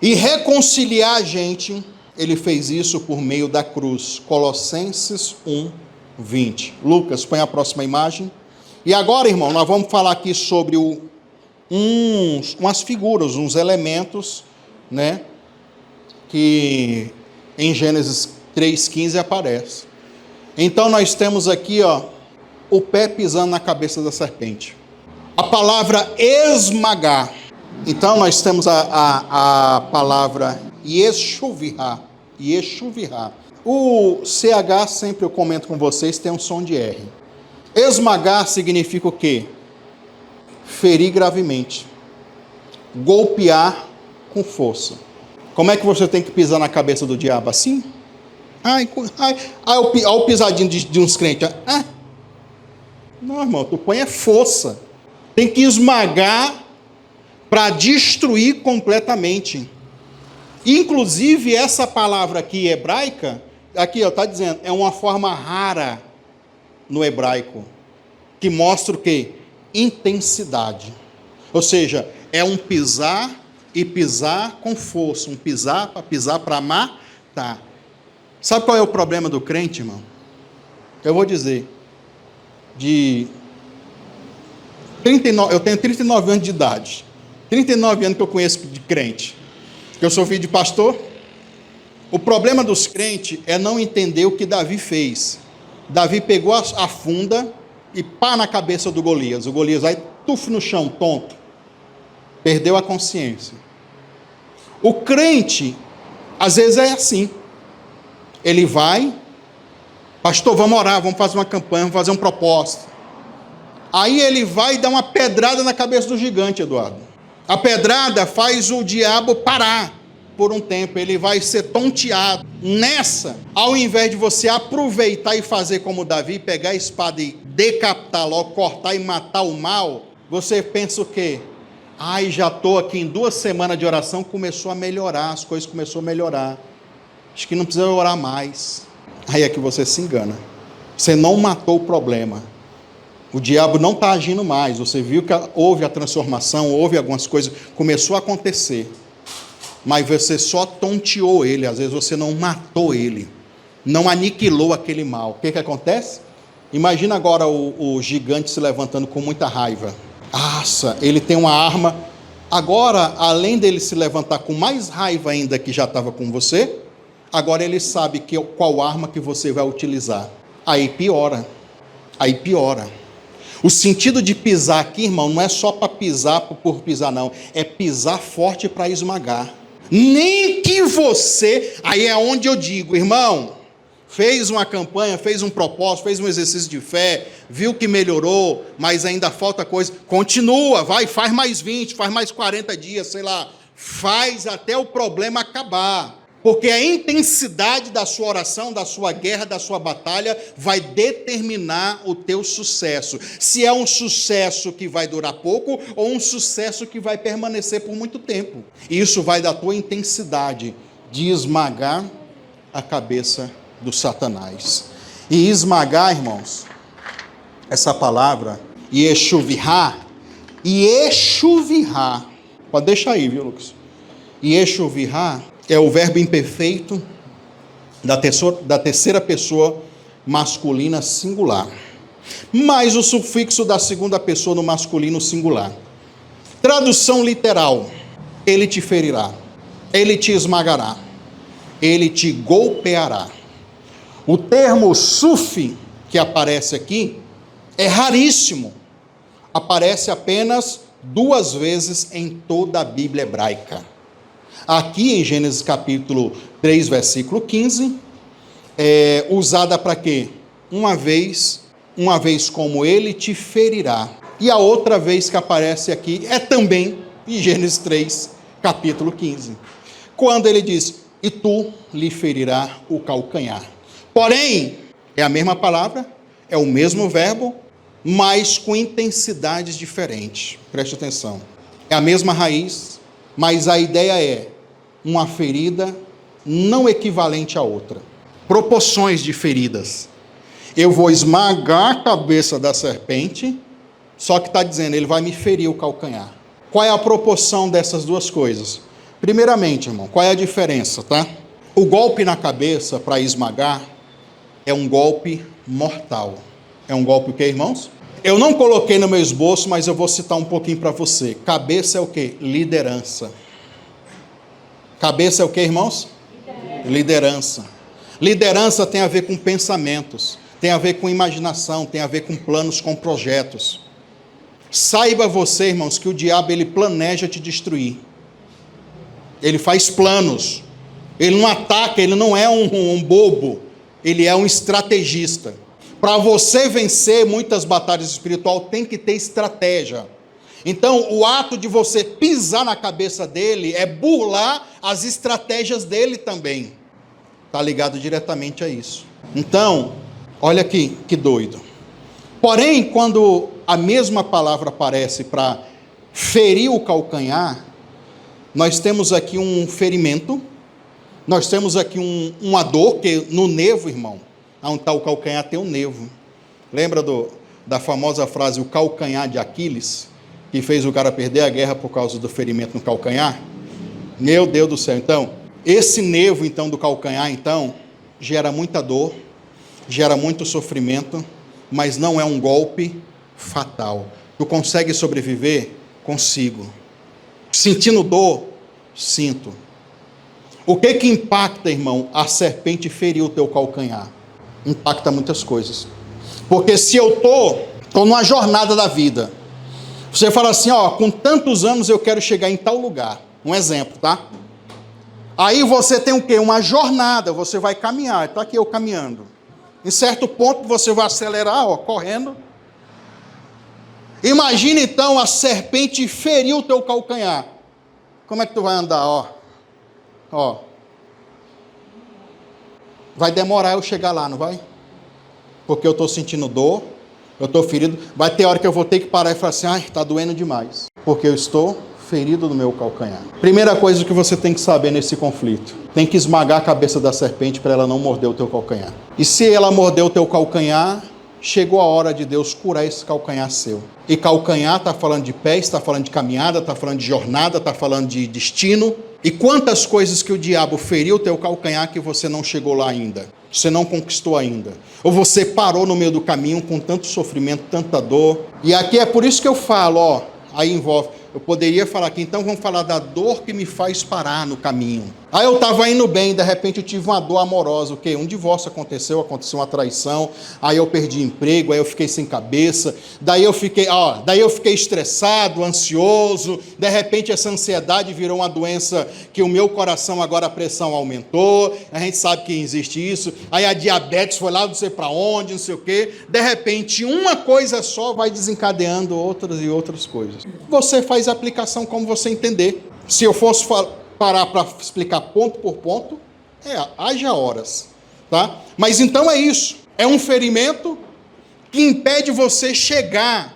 E reconciliar a gente, ele fez isso por meio da cruz. Colossenses 1, 20. Lucas, põe a próxima imagem. E agora, irmão, nós vamos falar aqui sobre umas figuras, uns elementos, né, que em Gênesis 3,15 aparece. Então nós temos aqui, o pé pisando na cabeça da serpente. A palavra esmagar. Então nós temos a palavra yeshuvihá. O CH, sempre eu comento com vocês, tem um som de R. Esmagar significa o quê? Ferir gravemente. Golpear com força. Como é que você tem que pisar na cabeça do diabo? Assim? Olha o pisadinho de uns crentes. Não, irmão, tu põe força. Tem que esmagar para destruir completamente. Inclusive, essa palavra aqui hebraica, aqui está dizendo, é uma forma rara no hebraico, que mostra o quê? Intensidade. Ou seja, é um pisar e pisar com força, um pisar para matar. Sabe qual é o problema do crente, irmão? Eu vou dizer, eu tenho 39 anos de idade, 39 anos que eu conheço de crente, que eu sou filho de pastor. O problema dos crentes é não entender o que Davi fez. Davi pegou a funda e pá na cabeça do Golias. O Golias vai tuf no chão, tonto. Perdeu a consciência. O crente, às vezes é assim. Ele vai, pastor, vamos orar, vamos fazer uma campanha, vamos fazer um propósito. Aí ele vai dar uma pedrada na cabeça do gigante, Eduardo. A pedrada faz o diabo parar por um tempo, ele vai ser tonteado. Nessa, ao invés de você aproveitar e fazer como Davi, pegar a espada e decapitar logo, cortar e matar o mal, você pensa o quê? Já estou aqui em 2 semanas de oração, começou a melhorar, as coisas começaram a melhorar. Acho que não precisa orar mais. Aí é que você se engana. Você não matou o problema. O diabo não está agindo mais. Você viu que houve a transformação, houve algumas coisas, começou a acontecer. mas você só tonteou ele, às vezes você não matou ele, não aniquilou aquele mal. O que acontece? Imagina agora o gigante se levantando com muita raiva. Nossa, ele tem uma arma. Agora, além dele se levantar com mais raiva ainda que já estava com você, agora ele sabe qual arma que você vai utilizar. Aí piora. O sentido de pisar aqui, irmão, não é só para pisar por pisar, não. É pisar forte para esmagar. Nem que você... Aí é onde eu digo, irmão, fez uma campanha, fez um propósito, fez um exercício de fé, viu que melhorou, mas ainda falta coisa. Continua, vai, faz mais 20, faz mais 40 dias, sei lá. Faz até o problema acabar. Porque a intensidade da sua oração, da sua guerra, da sua batalha, vai determinar o teu sucesso. Se é um sucesso que vai durar pouco, ou um sucesso que vai permanecer por muito tempo. E isso vai da tua intensidade de esmagar a cabeça do Satanás. E esmagar, irmãos, essa palavra, yeshuvirá, pode deixar aí, viu, Lucas? Yeshuvirá é o verbo imperfeito da terceira pessoa masculina singular, mais o sufixo da segunda pessoa no masculino singular. Tradução literal: ele te ferirá, ele te esmagará, ele te golpeará. O termo suf, que aparece aqui, é raríssimo. Aparece apenas 2 vezes em toda a Bíblia hebraica. Aqui em Gênesis capítulo 3, versículo 15, é usada para quê? Uma vez como ele te ferirá. E a outra vez que aparece aqui é também em Gênesis 3, capítulo 15. Quando ele diz, e tu lhe ferirá o calcanhar. Porém, é a mesma palavra, é o mesmo verbo, mas com intensidades diferentes. Preste atenção. É a mesma raiz, mas a ideia é uma ferida não equivalente à outra. Proporções de feridas. Eu vou esmagar a cabeça da serpente, só que está dizendo, ele vai me ferir o calcanhar. Qual é a proporção dessas duas coisas? Primeiramente, irmão, qual é a diferença, tá? O golpe na cabeça para esmagar é um golpe mortal. É um golpe o quê, irmãos? Eu não coloquei no meu esboço, mas eu vou citar um pouquinho para você. Cabeça é o quê? Liderança. Cabeça é o quê, irmãos? Liderança. Liderança tem a ver com pensamentos, tem a ver com imaginação, tem a ver com planos, com projetos. Saiba você, irmãos, que o diabo, ele planeja te destruir. Ele faz planos. Ele não ataca, ele não é um bobo. Ele é um estrategista. Para você vencer muitas batalhas espirituais, tem que ter estratégia. Então, o ato de você pisar na cabeça dele é burlar as estratégias dele também. Está ligado diretamente a isso. Então, olha aqui, que doido. Porém, quando a mesma palavra aparece para ferir o calcanhar, nós temos aqui um ferimento, nós temos aqui uma dor, que no nervo, irmão, onde está o calcanhar tem um nervo. Lembra da famosa frase, o calcanhar de Aquiles, que fez o cara perder a guerra por causa do ferimento no calcanhar? Meu Deus do céu, então, esse nervo, então, do calcanhar, então, gera muita dor, gera muito sofrimento, mas não é um golpe fatal. Tu consegue sobreviver? Consigo. Sentindo dor? Sinto. O que impacta, irmão, a serpente ferir o teu calcanhar? Impacta muitas coisas. Porque se eu estou numa jornada da vida, você fala assim, ó, com tantos anos eu quero chegar em tal lugar. Um exemplo, tá? Aí você tem o quê? Uma jornada, você vai caminhar. Está aqui eu caminhando. Em certo ponto você vai acelerar, ó, correndo. Imagina então a serpente ferir o teu calcanhar. Como é que tu vai andar, ó? Ó. Vai demorar eu chegar lá, não vai? Porque eu estou sentindo dor, eu estou ferido. Vai ter hora que eu vou ter que parar e falar assim, ai, está doendo demais. Porque eu estou ferido no meu calcanhar. Primeira coisa que você tem que saber nesse conflito. Tem que esmagar a cabeça da serpente para ela não morder o teu calcanhar. E se ela morder o teu calcanhar, chegou a hora de Deus curar esse calcanhar seu. E calcanhar está falando de pés, está falando de caminhada, está falando de jornada, está falando de destino. E quantas coisas que o diabo feriu o teu calcanhar que você não chegou lá ainda, você não conquistou ainda, ou você parou no meio do caminho com tanto sofrimento, tanta dor. E aqui é por isso que eu falo, aí envolve, eu poderia falar aqui, então vamos falar da dor que me faz parar no caminho. Aí eu estava indo bem, de repente eu tive uma dor amorosa, o quê? Um divórcio aconteceu uma traição, aí eu perdi emprego, aí eu fiquei sem cabeça, daí eu fiquei estressado, ansioso, de repente essa ansiedade virou uma doença que o meu coração agora a pressão aumentou, a gente sabe que existe isso, aí a diabetes foi lá não sei para onde, não sei o quê, de repente uma coisa só vai desencadeando outras e outras coisas. Você faz a aplicação como você entender. Se eu fosse parar para explicar ponto por ponto, haja horas, tá? Mas então é isso, é um ferimento que impede você chegar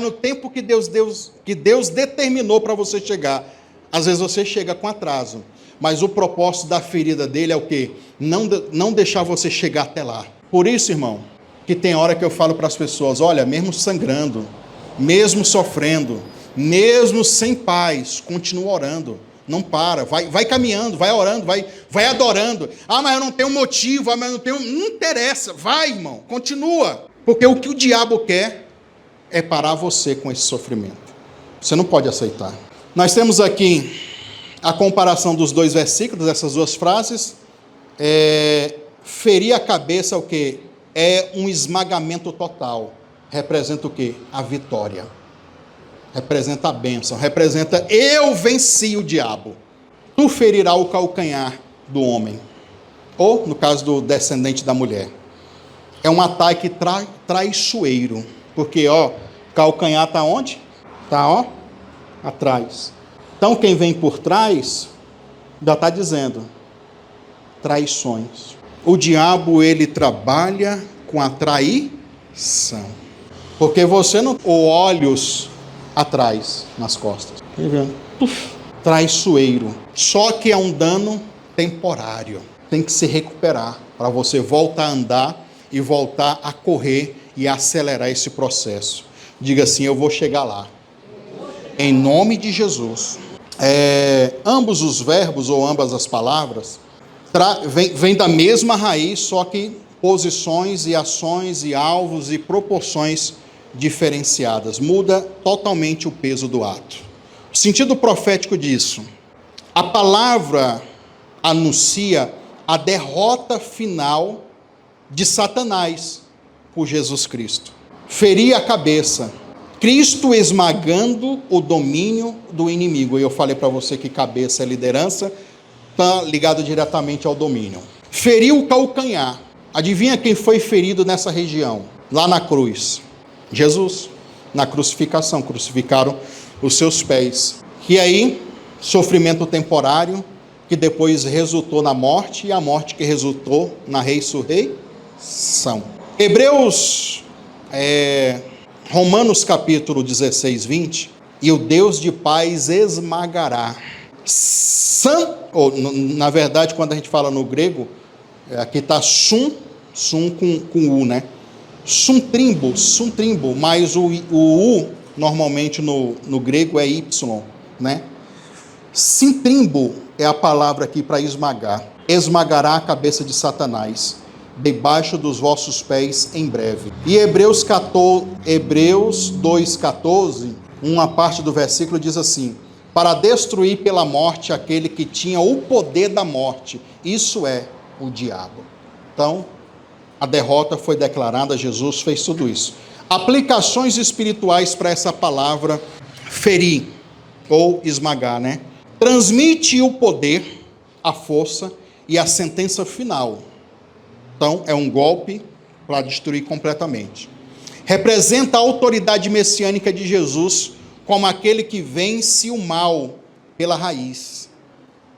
no tempo que Deus determinou para você chegar. Às vezes você chega com atraso, mas o propósito da ferida dele é o quê? Não deixar você chegar até lá. Por isso, irmão, que tem hora que eu falo para as pessoas, olha, mesmo sangrando, mesmo sofrendo, mesmo sem paz, continua orando. Não para, vai caminhando, vai orando, vai adorando. Mas eu não tenho motivo, mas eu não tenho... Não interessa, vai, irmão, continua. Porque o que o diabo quer é parar você com esse sofrimento. Você não pode aceitar. Nós temos aqui a comparação dos dois versículos, dessas duas frases. Ferir a cabeça é o quê? É um esmagamento total. Representa o quê? A vitória. Representa a bênção, representa eu venci o diabo. Tu ferirá o calcanhar do homem, ou no caso do descendente da mulher. É um ataque traiçoeiro, porque calcanhar está onde? Está atrás. Então quem vem por trás, já está dizendo, traições. O diabo ele trabalha com a traição, porque você não... olhos atrás, nas costas. Traiçoeiro. Só que é um dano temporário. Tem que se recuperar para você voltar a andar e voltar a correr e acelerar esse processo. Diga assim, eu vou chegar lá. Em nome de Jesus. Ambos os verbos ou ambas as palavras vem da mesma raiz, só que posições e ações e alvos e proporções diferenciadas, muda totalmente o peso do ato. O sentido profético disso, a palavra anuncia a derrota final de Satanás por Jesus Cristo. Ferir a cabeça, Cristo esmagando o domínio do inimigo. E eu falei para você que cabeça é liderança, está ligado diretamente ao domínio. Feriu o calcanhar. Adivinha quem foi ferido nessa região? Lá na cruz. Jesus, na crucificação, crucificaram os seus pés. E aí, sofrimento temporário, que depois resultou na morte, e a morte que resultou na ressurreição. Romanos capítulo 16, 20, e o Deus de paz esmagará. Na verdade, quando a gente fala no grego, aqui está sum com u, né? Suntrimbo, mas o U normalmente no grego é Y, né? Sintrimbo é a palavra aqui para esmagar. Esmagará a cabeça de Satanás, debaixo dos vossos pés em breve. E Hebreus 2,14, uma parte do versículo diz assim, para destruir pela morte aquele que tinha o poder da morte, isso é o diabo. Então, a derrota foi declarada, Jesus fez tudo isso. Aplicações espirituais para essa palavra ferir ou esmagar, né? Transmite o poder, a força e a sentença final. Então, é um golpe para destruir completamente. Representa a autoridade messiânica de Jesus como aquele que vence o mal pela raiz.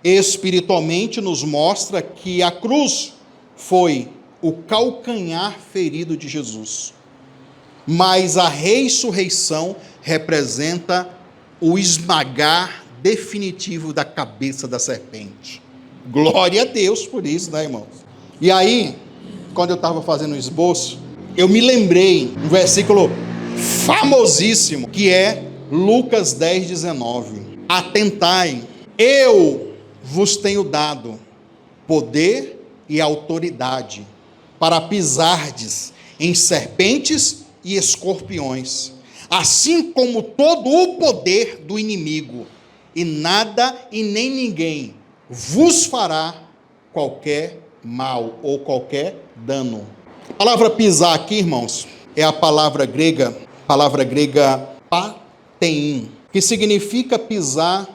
Espiritualmente nos mostra que a cruz foi o calcanhar ferido de Jesus. Mas a ressurreição representa o esmagar definitivo da cabeça da serpente. Glória a Deus por isso, né, irmãos? E aí, quando eu estava fazendo o esboço, eu me lembrei um versículo famosíssimo, que é Lucas 10, 19. Atentai eu vos tenho dado poder e autoridade para pisardes em serpentes e escorpiões, assim como todo o poder do inimigo, e nada e nem ninguém vos fará qualquer mal ou qualquer dano. A palavra pisar aqui, irmãos, é a palavra grega patein, que significa pisar,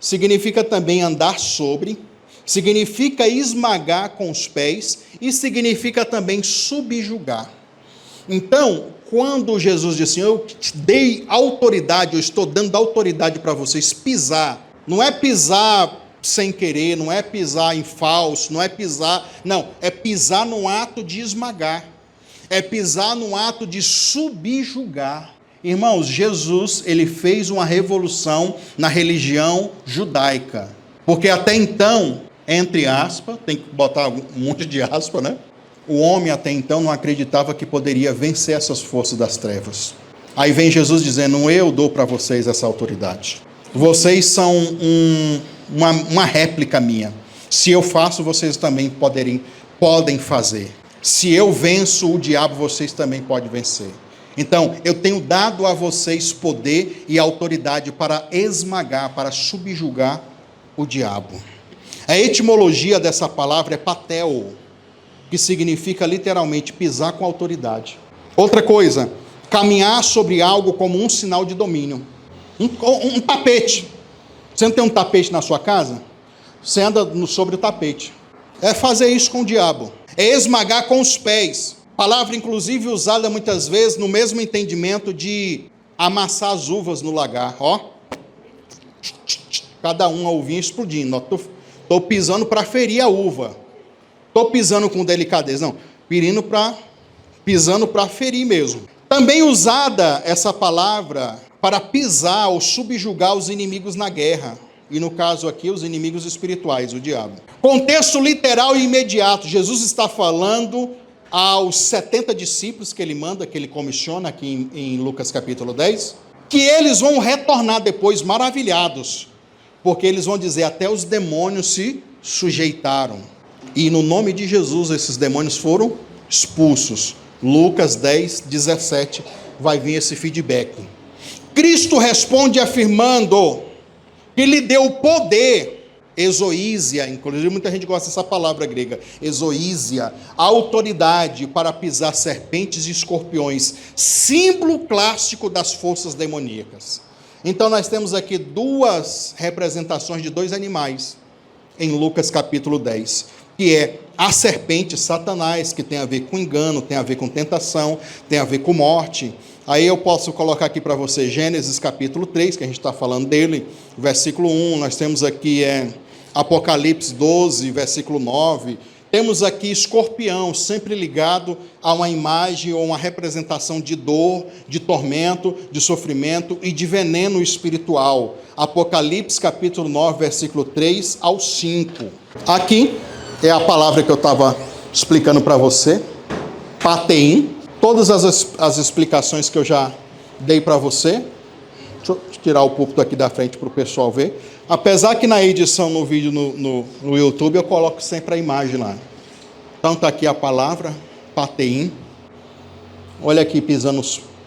significa também andar sobre, significa esmagar com os pés e significa também subjugar. Então, quando Jesus disse, eu te dei autoridade, eu estou dando autoridade para vocês pisar, não é pisar sem querer, não é pisar em falso, não é pisar, não, é pisar no ato de esmagar, é pisar no ato de subjugar. Irmãos, Jesus, ele fez uma revolução na religião judaica, porque até então, entre aspas, tem que botar um monte de aspas, né? O homem até então não acreditava que poderia vencer essas forças das trevas. Aí vem Jesus dizendo, eu dou para vocês essa autoridade. Vocês são uma réplica minha. Se eu faço, vocês também podem fazer. Se eu venço o diabo, vocês também podem vencer. Então, eu tenho dado a vocês poder e autoridade para esmagar, para subjugar o diabo. A etimologia dessa palavra é patel, que significa literalmente pisar com autoridade. Outra coisa, caminhar sobre algo como um sinal de domínio. Um tapete. Você não tem um tapete na sua casa? Você anda sobre o tapete. É fazer isso com o diabo. É esmagar com os pés. Palavra, inclusive, usada muitas vezes no mesmo entendimento de amassar as uvas no lagar. Ó. Cada um a uvinha explodindo. Estou pisando para ferir a uva. Estou pisando com delicadeza. Não, pisando para ferir mesmo. Também usada essa palavra para pisar ou subjugar os inimigos na guerra. E no caso aqui, os inimigos espirituais, o diabo. Contexto literal e imediato. Jesus está falando aos 70 discípulos que ele manda, que ele comissiona aqui em Lucas capítulo 10, que eles vão retornar depois maravilhados, porque eles vão dizer, até os demônios se sujeitaram. E no nome de Jesus, esses demônios foram expulsos. Lucas 10, 17, vai vir esse feedback. Cristo responde afirmando que lhe deu poder, exoísia, inclusive muita gente gosta dessa palavra grega, exoísia, autoridade para pisar serpentes e escorpiões, símbolo clássico das forças demoníacas. Então nós temos aqui duas representações de dois animais, em Lucas capítulo 10, que é a serpente, Satanás, que tem a ver com engano, tem a ver com tentação, tem a ver com morte. Aí eu posso colocar aqui para você Gênesis capítulo 3, que a gente está falando dele, versículo 1, nós temos aqui Apocalipse 12, versículo 9, temos aqui escorpião, sempre ligado a uma imagem ou uma representação de dor, de tormento, de sofrimento e de veneno espiritual. Apocalipse capítulo 9, versículo 3 ao 5. Aqui é a palavra que eu estava explicando para você, patein. Todas as explicações que eu já dei para você. Deixa eu tirar o púlpito aqui da frente para o pessoal ver. Apesar que na edição no vídeo no YouTube eu coloco sempre a imagem lá. Então está aqui a palavra, patein. Olha aqui pisando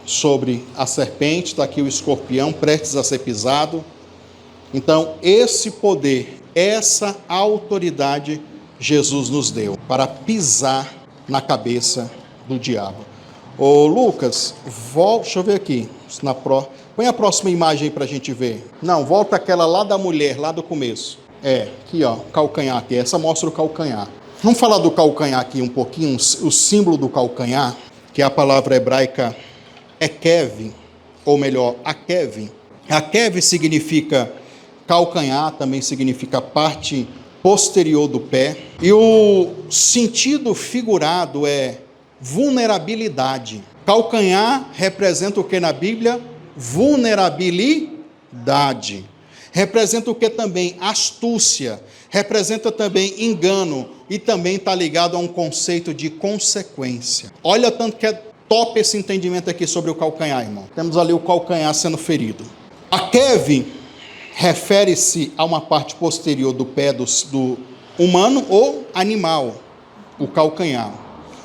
sobre a serpente, está aqui o escorpião prestes a ser pisado. Então esse poder, essa autoridade Jesus nos deu para pisar na cabeça do diabo. Ô Lucas, deixa eu ver aqui, põe a próxima imagem aí para a gente ver. Não, volta aquela lá da mulher, lá do começo. Aqui ó, calcanhar aqui, essa mostra o calcanhar. Vamos falar do calcanhar aqui um pouquinho, o símbolo do calcanhar, que é a palavra hebraica ekev, ou melhor, akev. Akev significa calcanhar, também significa parte posterior do pé. E o sentido figurado é vulnerabilidade. Calcanhar representa o que na Bíblia? Vulnerabilidade. Representa o que também? Astúcia. Representa também engano. E também está ligado a um conceito de consequência. Olha tanto que é top esse entendimento aqui sobre o calcanhar, irmão. Temos ali o calcanhar sendo ferido. Akev refere-se a uma parte posterior do pé do humano ou animal, o calcanhar.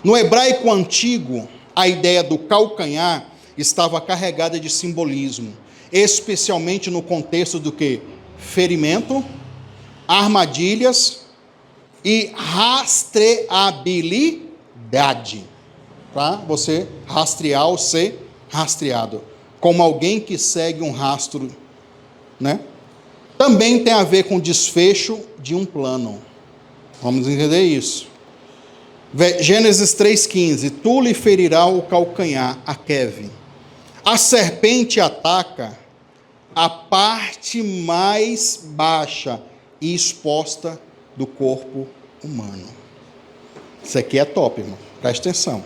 No hebraico antigo, a ideia do calcanhar estava carregada de simbolismo, especialmente no contexto do que? Ferimento, armadilhas e rastreabilidade. Tá? Você rastrear ou ser rastreado, como alguém que segue um rastro, né? Também tem a ver com o desfecho de um plano. Vamos entender isso. Gênesis 3,15. Tu lhe ferirá o calcanhar, a Kevin. A serpente ataca a parte mais baixa e exposta do corpo humano. Isso aqui é top, irmão. Presta atenção.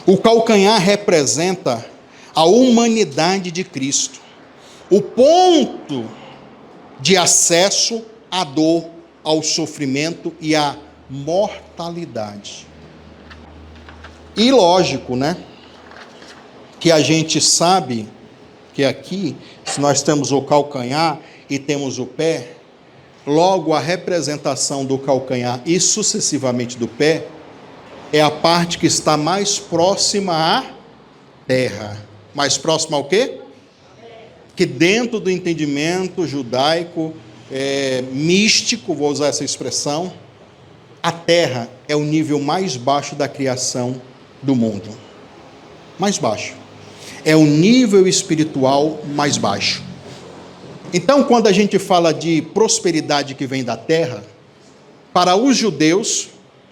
O calcanhar representa a humanidade de Cristo. O ponto de acesso à dor, ao sofrimento e à mortalidade. E lógico, né? Que a gente sabe que aqui, se nós temos o calcanhar e temos o pé, logo a representação do calcanhar e sucessivamente do pé é a parte que está mais próxima à terra. Mais próxima ao quê? Que dentro do entendimento judaico, místico, vou usar essa expressão, a terra é o nível mais baixo da criação do mundo. Mais baixo. É o nível espiritual mais baixo. Então, quando a gente fala de prosperidade que vem da terra, para os judeus,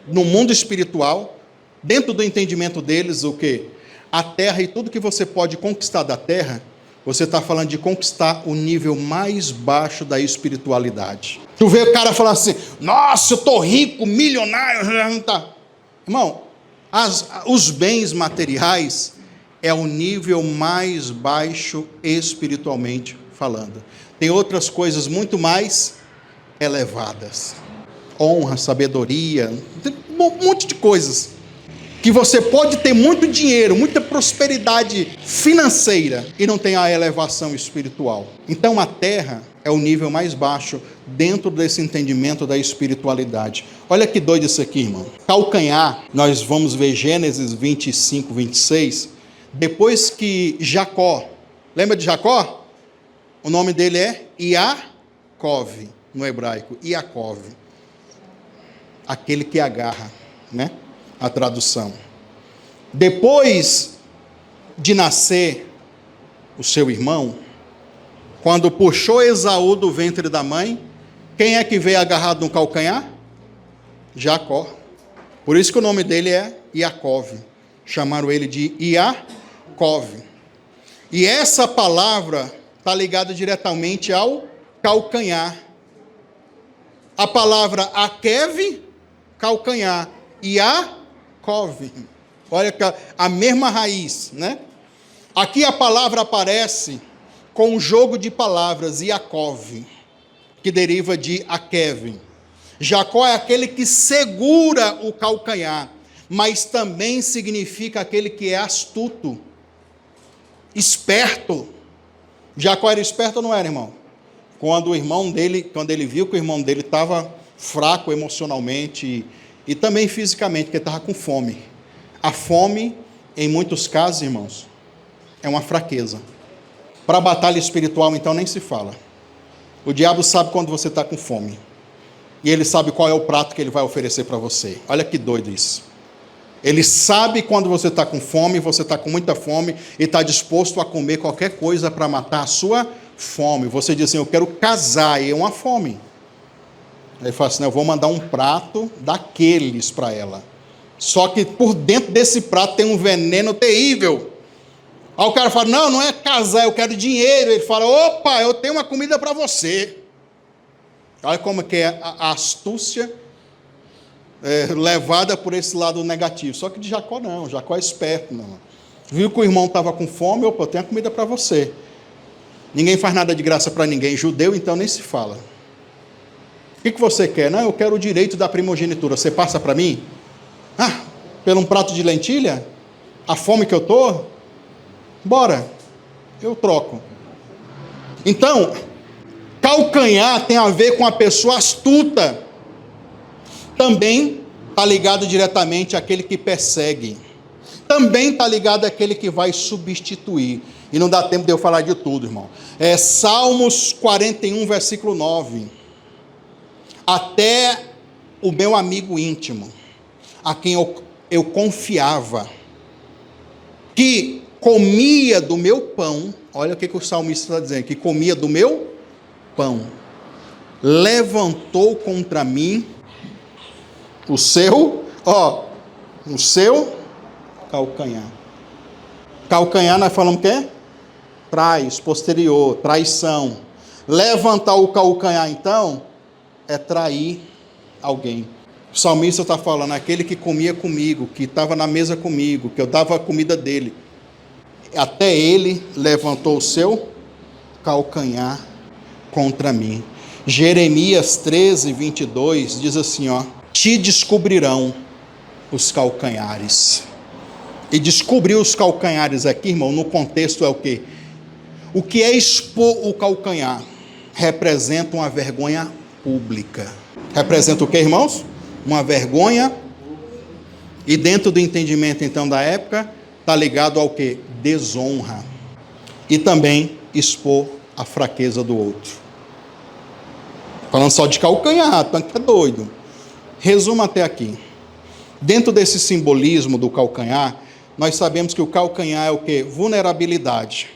no mundo espiritual, dentro do entendimento deles, o quê? A terra e tudo que você pode conquistar da terra, você está falando de conquistar o nível mais baixo da espiritualidade. Tu vê o cara falando assim, nossa, eu estou rico, milionário. Tá. Irmão, os bens materiais é o nível mais baixo espiritualmente falando. Tem outras coisas muito mais elevadas. Honra, sabedoria, um monte de coisas. Que você pode ter muito dinheiro, muita prosperidade financeira e não tem a elevação espiritual. Então a terra é o nível mais baixo dentro desse entendimento da espiritualidade. Olha que doido isso aqui, irmão. Calcanhar, nós vamos ver Gênesis 25, 26. Depois que Jacó, lembra de Jacó? O nome dele é Iacov, no hebraico, Iacov. Aquele que agarra, né? A tradução. Depois de nascer o seu irmão, quando puxou Esaú do ventre da mãe, quem é que veio agarrado no calcanhar? Jacó. Por isso que o nome dele é Iacov. Chamaram ele de Iacov. E essa palavra está ligada diretamente ao calcanhar. A palavra Akev, calcanhar. Iacov. Olha a mesma raiz, né? Aqui a palavra aparece com um jogo de palavras, Iacov, que deriva de Akev. Jacó é aquele que segura o calcanhar, mas também significa aquele que é astuto, esperto. Jacó era esperto ou não era, irmão? Quando ele viu que o irmão dele estava fraco emocionalmente e também fisicamente, porque estava com fome. A fome, em muitos casos, irmãos, é uma fraqueza. Para a batalha espiritual, então, nem se fala. O diabo sabe quando você está com fome. E ele sabe qual é o prato que ele vai oferecer para você. Olha que doido isso. Ele sabe quando você está com fome, você está com muita fome, e está disposto a comer qualquer coisa para matar a sua fome. Você diz assim, eu quero casar, e é uma fome. Ele fala assim, eu vou mandar um prato daqueles para ela. Só que por dentro desse prato tem um veneno terrível. Aí o cara fala, não é casar, eu quero dinheiro. Ele fala, opa, eu tenho uma comida para você. Olha como que é a astúcia levada por esse lado negativo. Só que de Jacó não, Jacó é esperto. Não. Viu que o irmão estava com fome, opa, eu tenho a comida para você. Ninguém faz nada de graça para ninguém. Judeu, então, nem se fala. O que você quer? Não, eu quero o direito da primogenitura. Você passa para mim? Pelo um prato de lentilha? A fome que eu estou? Bora, eu troco. Então, Calcanhar tem a ver com a pessoa astuta. Também está ligado diretamente àquele que persegue. Também está ligado àquele que vai substituir. E não dá tempo de eu falar de tudo, irmão. Salmos 41, versículo 9. Até o meu amigo íntimo, a quem eu confiava, que comia do meu pão, olha o que o salmista está dizendo, que comia do meu pão, levantou contra mim o seu calcanhar. Calcanhar nós falamos o quê? Trás, posterior, traição. Levantar o calcanhar, então, é trair alguém. O salmista está falando, aquele que comia comigo, que estava na mesa comigo, que eu dava a comida dele, até ele levantou o seu calcanhar contra mim. Jeremias 13, 22 diz assim, te descobrirão os calcanhares. E descobrir os calcanhares aqui, irmão, no contexto é o quê? O que é expor o calcanhar? Representa uma vergonha pública. Representa o quê, irmãos? Uma vergonha. E dentro do entendimento, então, da época, está ligado ao quê? Desonra. E também expor a fraqueza do outro. Falando só de calcanhar, tá doido. Resumo até aqui. Dentro desse simbolismo do calcanhar, nós sabemos que o calcanhar é o quê? Vulnerabilidade.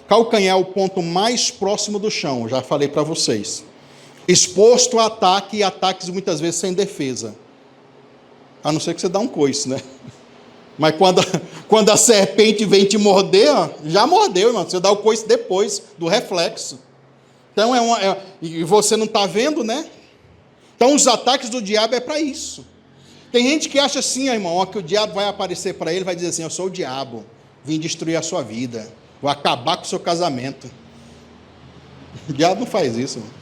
Calcanhar é o ponto mais próximo do chão, já falei para vocês. Exposto a ataque, e ataques muitas vezes sem defesa. A não ser que você dá um coice, né? Mas quando a serpente vem te morder, já mordeu, irmão. Você dá o coice depois do reflexo. Então, e você não está vendo, né? Então, os ataques do diabo é para isso. Tem gente que acha assim, irmão, que o diabo vai aparecer para ele e vai dizer assim, eu sou o diabo, vim destruir a sua vida, vou acabar com o seu casamento. O diabo não faz isso, irmão.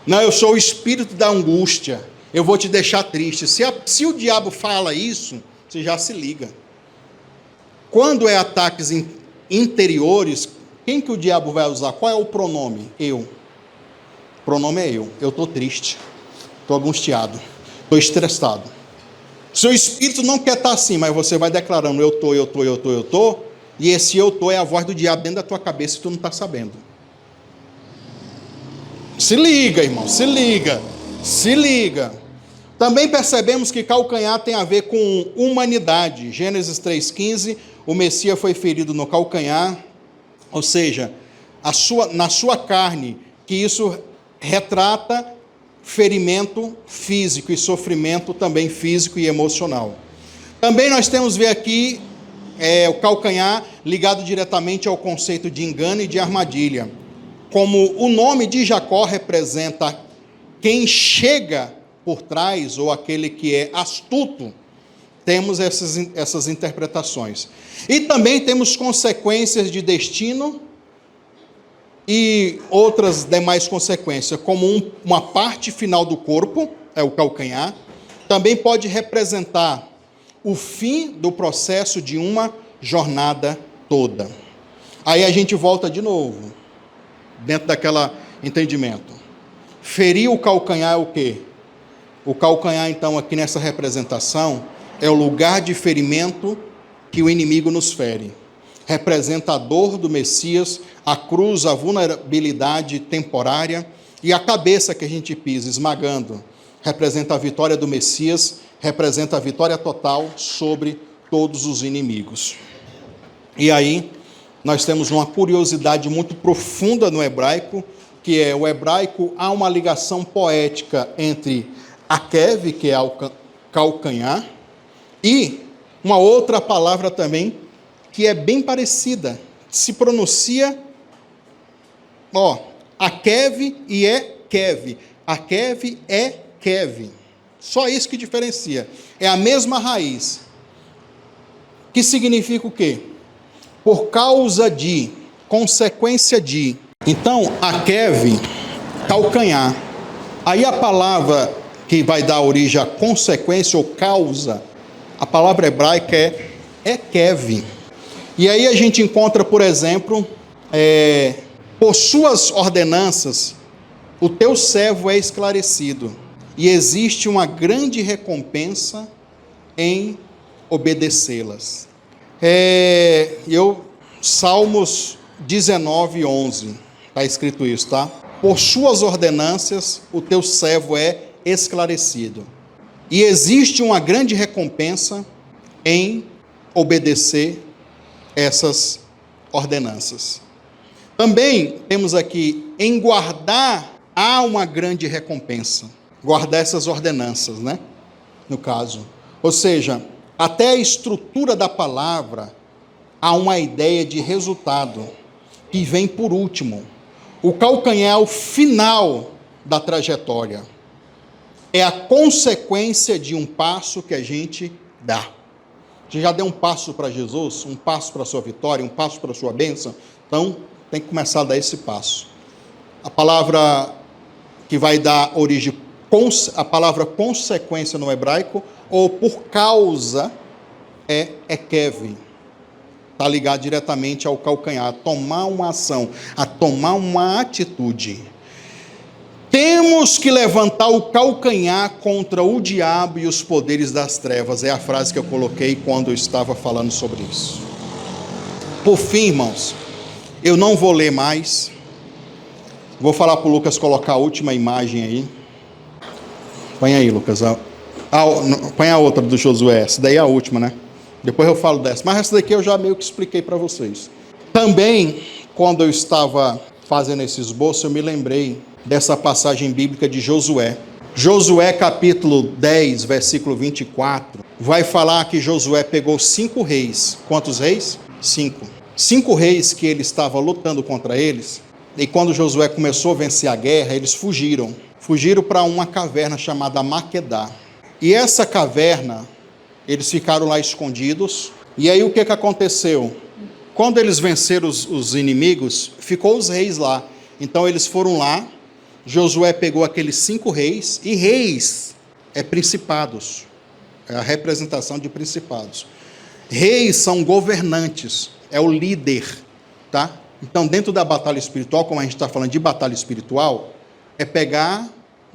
Não, eu sou o espírito da angústia, eu vou te deixar triste. Se o diabo fala isso, você já se liga. Quando é ataques interiores, quem que o diabo vai usar? Qual é o pronome? Eu. O pronome é eu. Eu estou triste, estou angustiado, estou estressado. Seu espírito não quer estar assim, mas você vai declarando, eu estou, e esse eu estou é a voz do diabo dentro da tua cabeça e tu não está sabendo. Se liga, irmão, se liga, se liga. Também percebemos que calcanhar tem a ver com humanidade. Gênesis 3,15, o Messias foi ferido no calcanhar, ou seja, na sua carne, que isso retrata ferimento físico e sofrimento também físico e emocional. Também nós temos ver aqui o calcanhar ligado diretamente ao conceito de engano e de armadilha. Como o nome de Jacó representa quem chega por trás, ou aquele que é astuto, temos essas interpretações. E também temos consequências de destino e outras demais consequências, como uma parte final do corpo, é o calcanhar, também pode representar o fim do processo de uma jornada toda. Aí a gente volta de novo, dentro daquele entendimento. Ferir o calcanhar é o quê? O calcanhar, então, aqui nessa representação, é o lugar de ferimento que o inimigo nos fere. Representa a dor do Messias, a cruz, a vulnerabilidade temporária, e a cabeça que a gente pisa, esmagando. Representa a vitória do Messias, representa a vitória total sobre todos os inimigos. E aí, nós temos uma curiosidade muito profunda no hebraico, que é o hebraico, há uma ligação poética entre akev, que é o calcanhar, e uma outra palavra também, que é bem parecida, se pronuncia, akev e é kev. Akev é kev. Só isso que diferencia. É a mesma raiz. Que significa o quê? Por causa de, consequência de. Então, akev, calcanhar. Aí a palavra que vai dar origem à consequência ou causa, a palavra hebraica é kev. E aí a gente encontra, por exemplo, Por suas ordenanças, o teu servo é esclarecido, e existe uma grande recompensa em obedecê-las. Salmos 19, 11, está escrito isso, tá? Por suas ordenanças, o teu servo é esclarecido, e existe uma grande recompensa em obedecer essas ordenanças. Também temos aqui, em guardar, há uma grande recompensa. Guardar essas ordenanças, né? No caso. Ou seja, até a estrutura da palavra, há uma ideia de resultado, que vem por último. O calcanhar é o final da trajetória. É a consequência de um passo que a gente dá. Você já deu um passo para Jesus, um passo para a sua vitória, um passo para a sua bênção? Então, tem que começar a dar esse passo. A palavra que vai dar origem, a palavra consequência no hebraico, ou por causa, é ekev. Está ligado diretamente ao calcanhar, a tomar uma ação, a tomar uma atitude. Temos que levantar o calcanhar contra o diabo e os poderes das trevas. É a frase que eu coloquei quando eu estava falando sobre isso. Por fim, irmãos, eu não vou ler mais. Vou falar para o Lucas colocar a última imagem aí. Põe aí, Lucas. Põe a outra do Josué. Essa daí é a última, né? Depois eu falo dessa. Mas essa daqui eu já meio que expliquei para vocês. Também, quando eu estava fazendo esse esboço, eu me lembrei dessa passagem bíblica de Josué. Josué capítulo 10, versículo 24, vai falar que Josué pegou 5 reis. Quantos reis? 5. 5 reis que ele estava lutando contra eles, e quando Josué começou a vencer a guerra, eles fugiram. Fugiram para uma caverna chamada Maquedá. E essa caverna, eles ficaram lá escondidos, e aí o que aconteceu? Quando eles venceram os inimigos, ficou os reis lá. Então eles foram lá, Josué pegou aqueles 5 reis, e reis é principados, é a representação de principados. Reis são governantes, é o líder, tá? Então dentro da batalha espiritual, como a gente está falando de batalha espiritual, é pegar,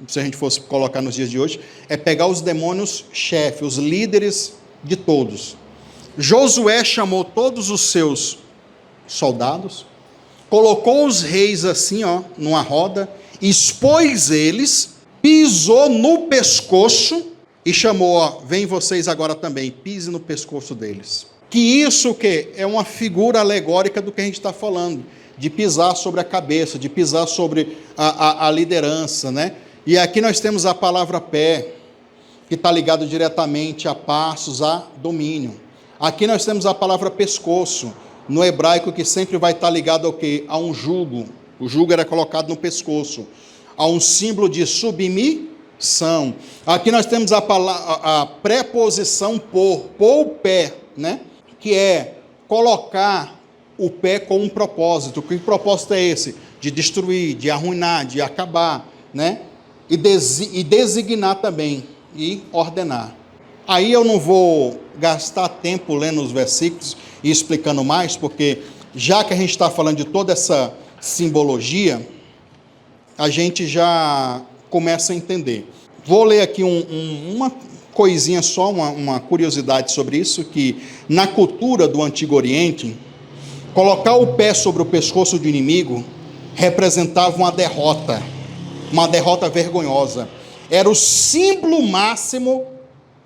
se a gente fosse colocar nos dias de hoje, é pegar os demônios chefes, os líderes de todos. Josué chamou todos os seus soldados, colocou os reis assim, numa roda, expôs eles, pisou no pescoço e chamou, vem vocês agora também, pise no pescoço deles. Que isso que é uma figura alegórica do que a gente está falando, de pisar sobre a cabeça, de pisar sobre a liderança, né? E aqui nós temos a palavra pé, que está ligado diretamente a passos, a domínio. Aqui nós temos a palavra pescoço, no hebraico, que sempre vai estar ligado ao quê? A um jugo. O jugo era colocado no pescoço. A um símbolo de submissão. Aqui nós temos a preposição pôr o pé, né? Que é colocar o pé com um propósito. Que propósito é esse? De destruir, de arruinar, de acabar, né? E designar também, e ordenar. Aí eu não vou gastar tempo lendo os versículos e explicando mais, porque já que a gente está falando de toda essa simbologia, a gente já começa a entender. Vou ler aqui uma coisinha só, uma curiosidade sobre isso, que na cultura do Antigo Oriente, colocar o pé sobre o pescoço do inimigo representava uma derrota vergonhosa. Era o símbolo máximo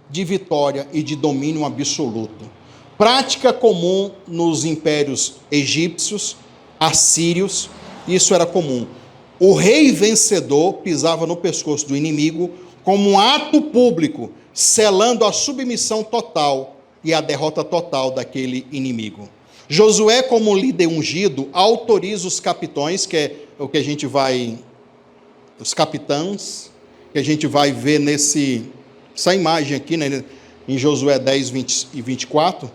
de vitória e de domínio absoluto. Prática comum nos impérios egípcios, assírios, isso era comum. O rei vencedor pisava no pescoço do inimigo como um ato público, selando a submissão total e a derrota total daquele inimigo. Josué, como líder ungido, autoriza os capitães, que é o que a gente vai, os capitães, que a gente vai ver essa imagem aqui, né, em Josué 10, 20 e 24,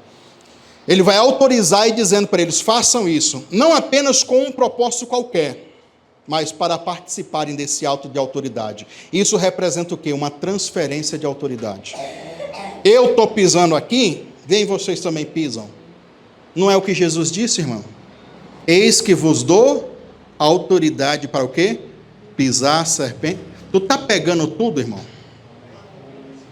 ele vai autorizar e dizendo para eles, façam isso, não apenas com um propósito qualquer, mas para participarem desse ato de autoridade. Isso representa o quê? Uma transferência de autoridade. Eu estou pisando aqui, vem vocês também pisam. Não é o que Jesus disse, irmão? Eis que vos dou autoridade para o quê? Pisar a serpente. Tu está pegando tudo, irmão?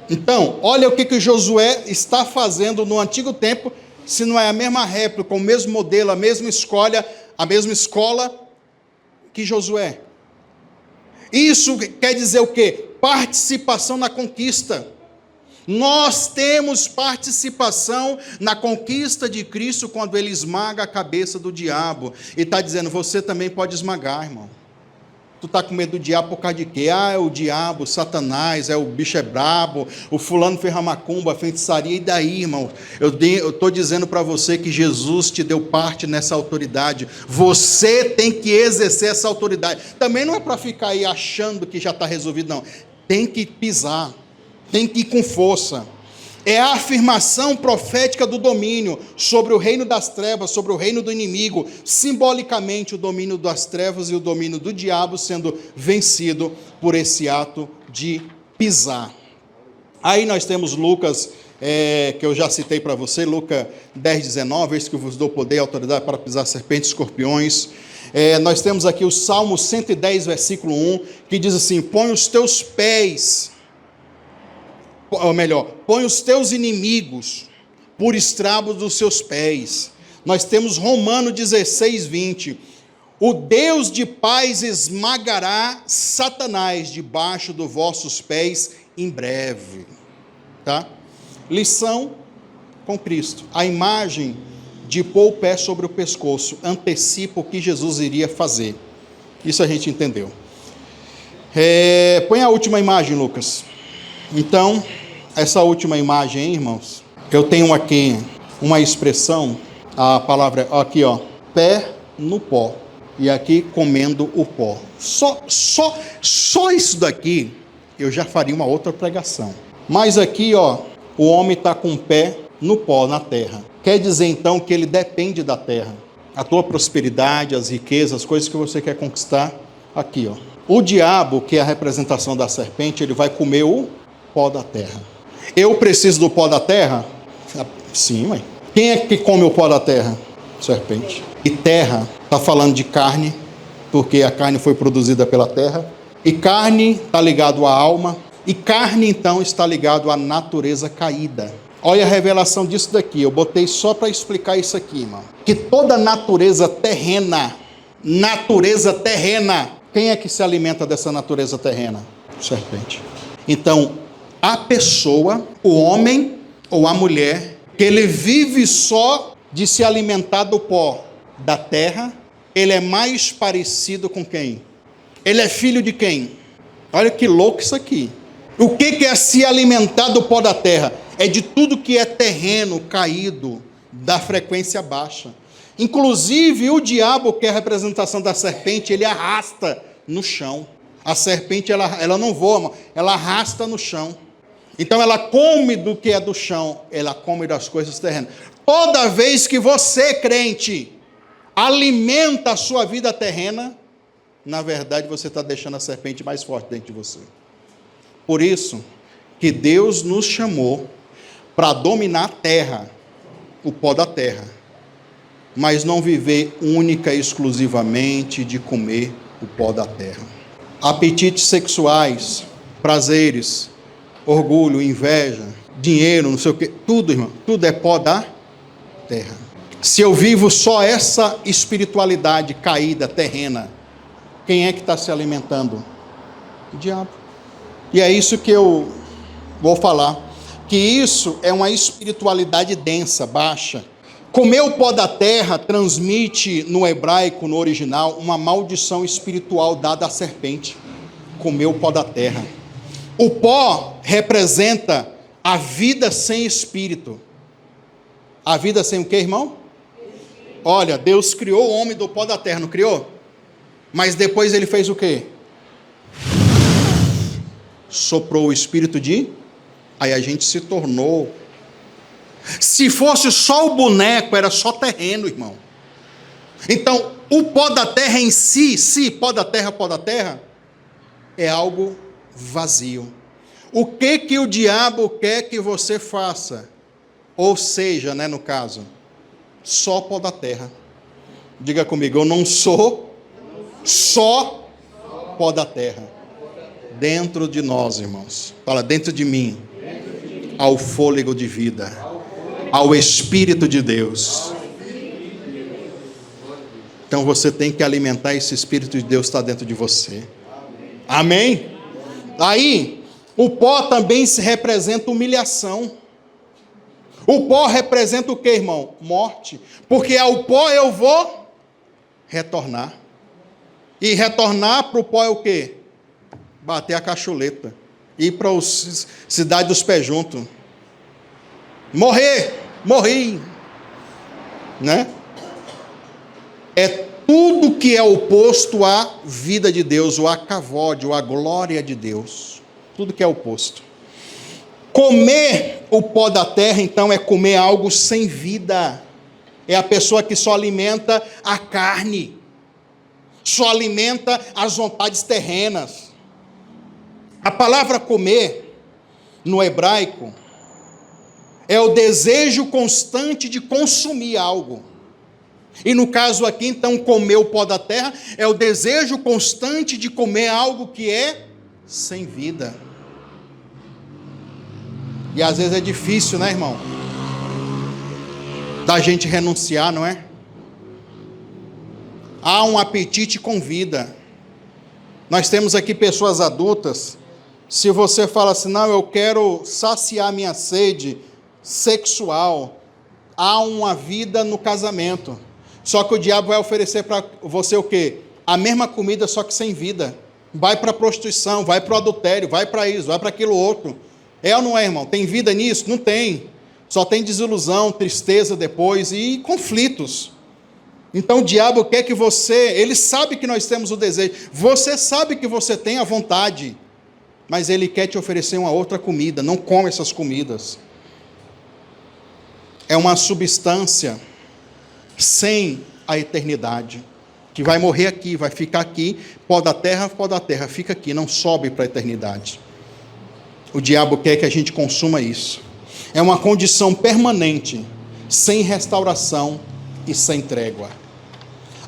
Então, olha o que Josué está fazendo no antigo tempo, se não é a mesma réplica, o mesmo modelo, a mesma escola que Josué. Isso quer dizer o quê? Participação na conquista. Nós temos participação na conquista de Cristo quando Ele esmaga a cabeça do diabo. E está dizendo, você também pode esmagar, irmão. Tu está com medo do diabo por causa de quê? É o diabo, Satanás, o bicho é brabo, o fulano fez macumba, feitiçaria, e daí, irmão? Eu estou dizendo para você que Jesus te deu parte nessa autoridade. Você tem que exercer essa autoridade. Também não é para ficar aí achando que já está resolvido, não. Tem que pisar, tem que ir com força. É a afirmação profética do domínio sobre o reino das trevas, sobre o reino do inimigo, simbolicamente o domínio das trevas e o domínio do diabo sendo vencido por esse ato de pisar. Aí nós temos Lucas, que eu já citei para você, Lucas 10:19, eis que vos dou poder e autoridade para pisar serpentes e escorpiões. Nós temos aqui o Salmo 110, versículo 1, que diz assim, põe os teus pés... ou melhor, põe os teus inimigos por estrabos dos seus pés. Nós temos Romanos 16:20. O Deus de paz esmagará Satanás debaixo dos vossos pés em breve. Tá? Lição com Cristo. A imagem de pôr o pé sobre o pescoço antecipa o que Jesus iria fazer. Isso a gente entendeu. Põe a última imagem, Lucas. Então, essa última imagem, hein, irmãos, eu tenho aqui uma expressão, a palavra, aqui, ó, pé no pó, e aqui comendo o pó. Só isso daqui, eu já faria uma outra pregação. Mas aqui, ó, o homem está com o pé no pó, na terra. Quer dizer, então, que ele depende da terra. A tua prosperidade, as riquezas, as coisas que você quer conquistar, aqui, ó. O diabo, que é a representação da serpente, ele vai comer o pó da terra. Eu preciso do pó da terra? Sim, mãe. Quem é que come o pó da terra? Serpente. E terra, está falando de carne, porque a carne foi produzida pela terra. E carne está ligado à alma. E carne, então, está ligado à natureza caída. Olha a revelação disso daqui. Eu botei só para explicar isso aqui, irmão. Que toda natureza terrena, quem é que se alimenta dessa natureza terrena? Serpente. Então, a pessoa, o homem ou a mulher, que ele vive só de se alimentar do pó da terra, ele é mais parecido com quem? Ele é filho de quem? Olha que louco isso aqui. O que é se alimentar do pó da terra? É de tudo que é terreno, caído, da frequência baixa. Inclusive o diabo, que é a representação da serpente, ele arrasta no chão. A serpente, ela não voa, ela arrasta no chão. Então ela come do que é do chão, ela come das coisas terrenas. Toda vez que você, crente, alimenta a sua vida terrena, na verdade você está deixando a serpente mais forte dentro de você. Por isso que Deus nos chamou para dominar a terra, o pó da terra, mas não viver única e exclusivamente de comer o pó da terra. Apetites sexuais, prazeres, orgulho, inveja, dinheiro, não sei o que, tudo, irmão, tudo é pó da terra. Se eu vivo só essa espiritualidade caída, terrena, quem é que está se alimentando? O diabo. E é isso que eu vou falar, que isso é uma espiritualidade densa, baixa. Comer o pó da terra transmite no hebraico, no original, uma maldição espiritual dada à serpente. Comer o pó da terra. O pó representa a vida sem espírito. A vida sem o quê, irmão? Olha, Deus criou o homem do pó da terra, não criou? Mas depois ele fez o quê? Soprou o espírito de... Aí a gente se tornou... Se fosse só o boneco, era só terreno, irmão. Então, o pó da terra em si, pó da terra, é algo vazio. O que o diabo quer que você faça? Ou seja, né, no caso, só pó da terra. Diga comigo, eu não sou Só pó da terra. Dentro de nós, irmãos. Fala, dentro de mim. Ao fôlego de vida. Ao Espírito de Deus. Então você tem que alimentar esse Espírito de Deus que está dentro de você. Amém? Aí, o pó também se representa humilhação. O pó representa o que, irmão? Morte. Porque ao pó eu vou retornar. E retornar para o pó é o quê? Bater a cacholeta. Ir para a cidade dos pés juntos. Morri. Né? É tudo que é oposto à vida de Deus, o acavode, ou a glória de Deus. Tudo que é oposto. Comer o pó da terra, então, é comer algo sem vida. É a pessoa que só alimenta a carne. Só alimenta as vontades terrenas. A palavra comer, no hebraico, é o desejo constante de consumir algo. E no caso aqui, então, comer o pó da terra é o desejo constante de comer algo que é sem vida. E às vezes é difícil, né, irmão? Da gente renunciar, não é? Há um apetite com vida. Nós temos aqui pessoas adultas. Se você fala assim, não, eu quero saciar minha sede sexual, há uma vida no casamento. Só que o diabo vai oferecer para você o quê? A mesma comida, só que sem vida. Vai para a prostituição, vai para o adultério, vai para isso, vai para aquilo outro. É ou não é, irmão? Tem vida nisso? Não tem. Só tem desilusão, tristeza depois e conflitos. Então o diabo quer que você, ele sabe que nós temos o desejo, você sabe que você tem a vontade, mas ele quer te oferecer uma outra comida. Não come essas comidas. É uma substância sem a eternidade, que vai morrer aqui, vai ficar aqui, pó da terra, fica aqui, não sobe para a eternidade. O diabo quer que a gente consuma isso. É uma condição permanente, sem restauração e sem trégua.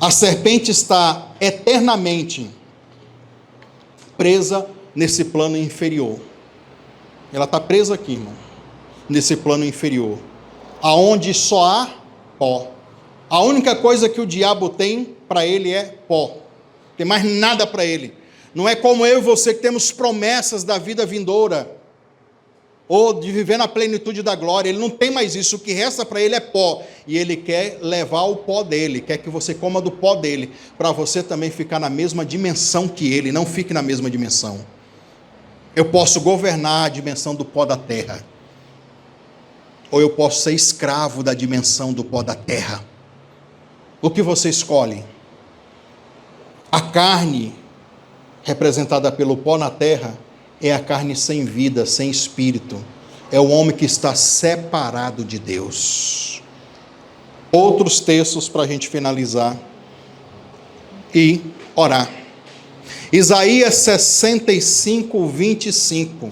A serpente está eternamente presa nesse plano inferior. Ela está presa aqui, irmão, nesse plano inferior, aonde só há pó. A única coisa que o diabo tem para ele é pó. Não tem mais nada para ele. Não é como eu e você que temos promessas da vida vindoura, ou de viver na plenitude da glória. Ele não tem mais isso. O que resta para ele é pó. E ele quer levar o pó dele, quer que você coma do pó dele, para você também ficar na mesma dimensão que ele. Não fique na mesma dimensão. Eu posso governar a dimensão do pó da terra, ou eu posso ser escravo da dimensão do pó da terra. O que você escolhe? A carne, representada pelo pó na terra, é a carne sem vida, sem espírito. É o homem que está separado de Deus. Outros textos para a gente finalizar e orar. Isaías 65, 25.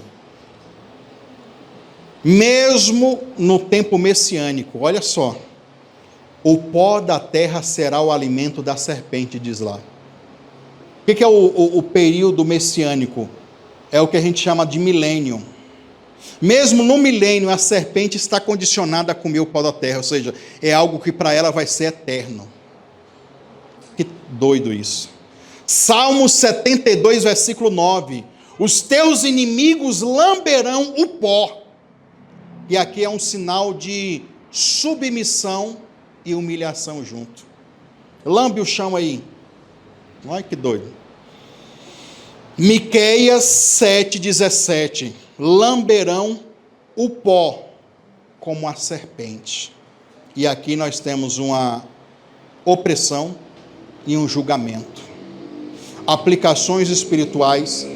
Mesmo no tempo messiânico, olha só. O pó da terra será o alimento da serpente, diz lá. O que é o período messiânico? É o que a gente chama de milênio. Mesmo no milênio, a serpente está condicionada a comer o pó da terra, ou seja, é algo que para ela vai ser eterno. Que doido isso. Salmo 72, versículo 9. Os teus inimigos lamberão o pó. E aqui é um sinal de submissão e humilhação junto. Lambe o chão aí. Olha que doido. Miqueias 7,17. Lamberão o pó como a serpente. E aqui nós temos uma opressão e um julgamento. Aplicações espirituais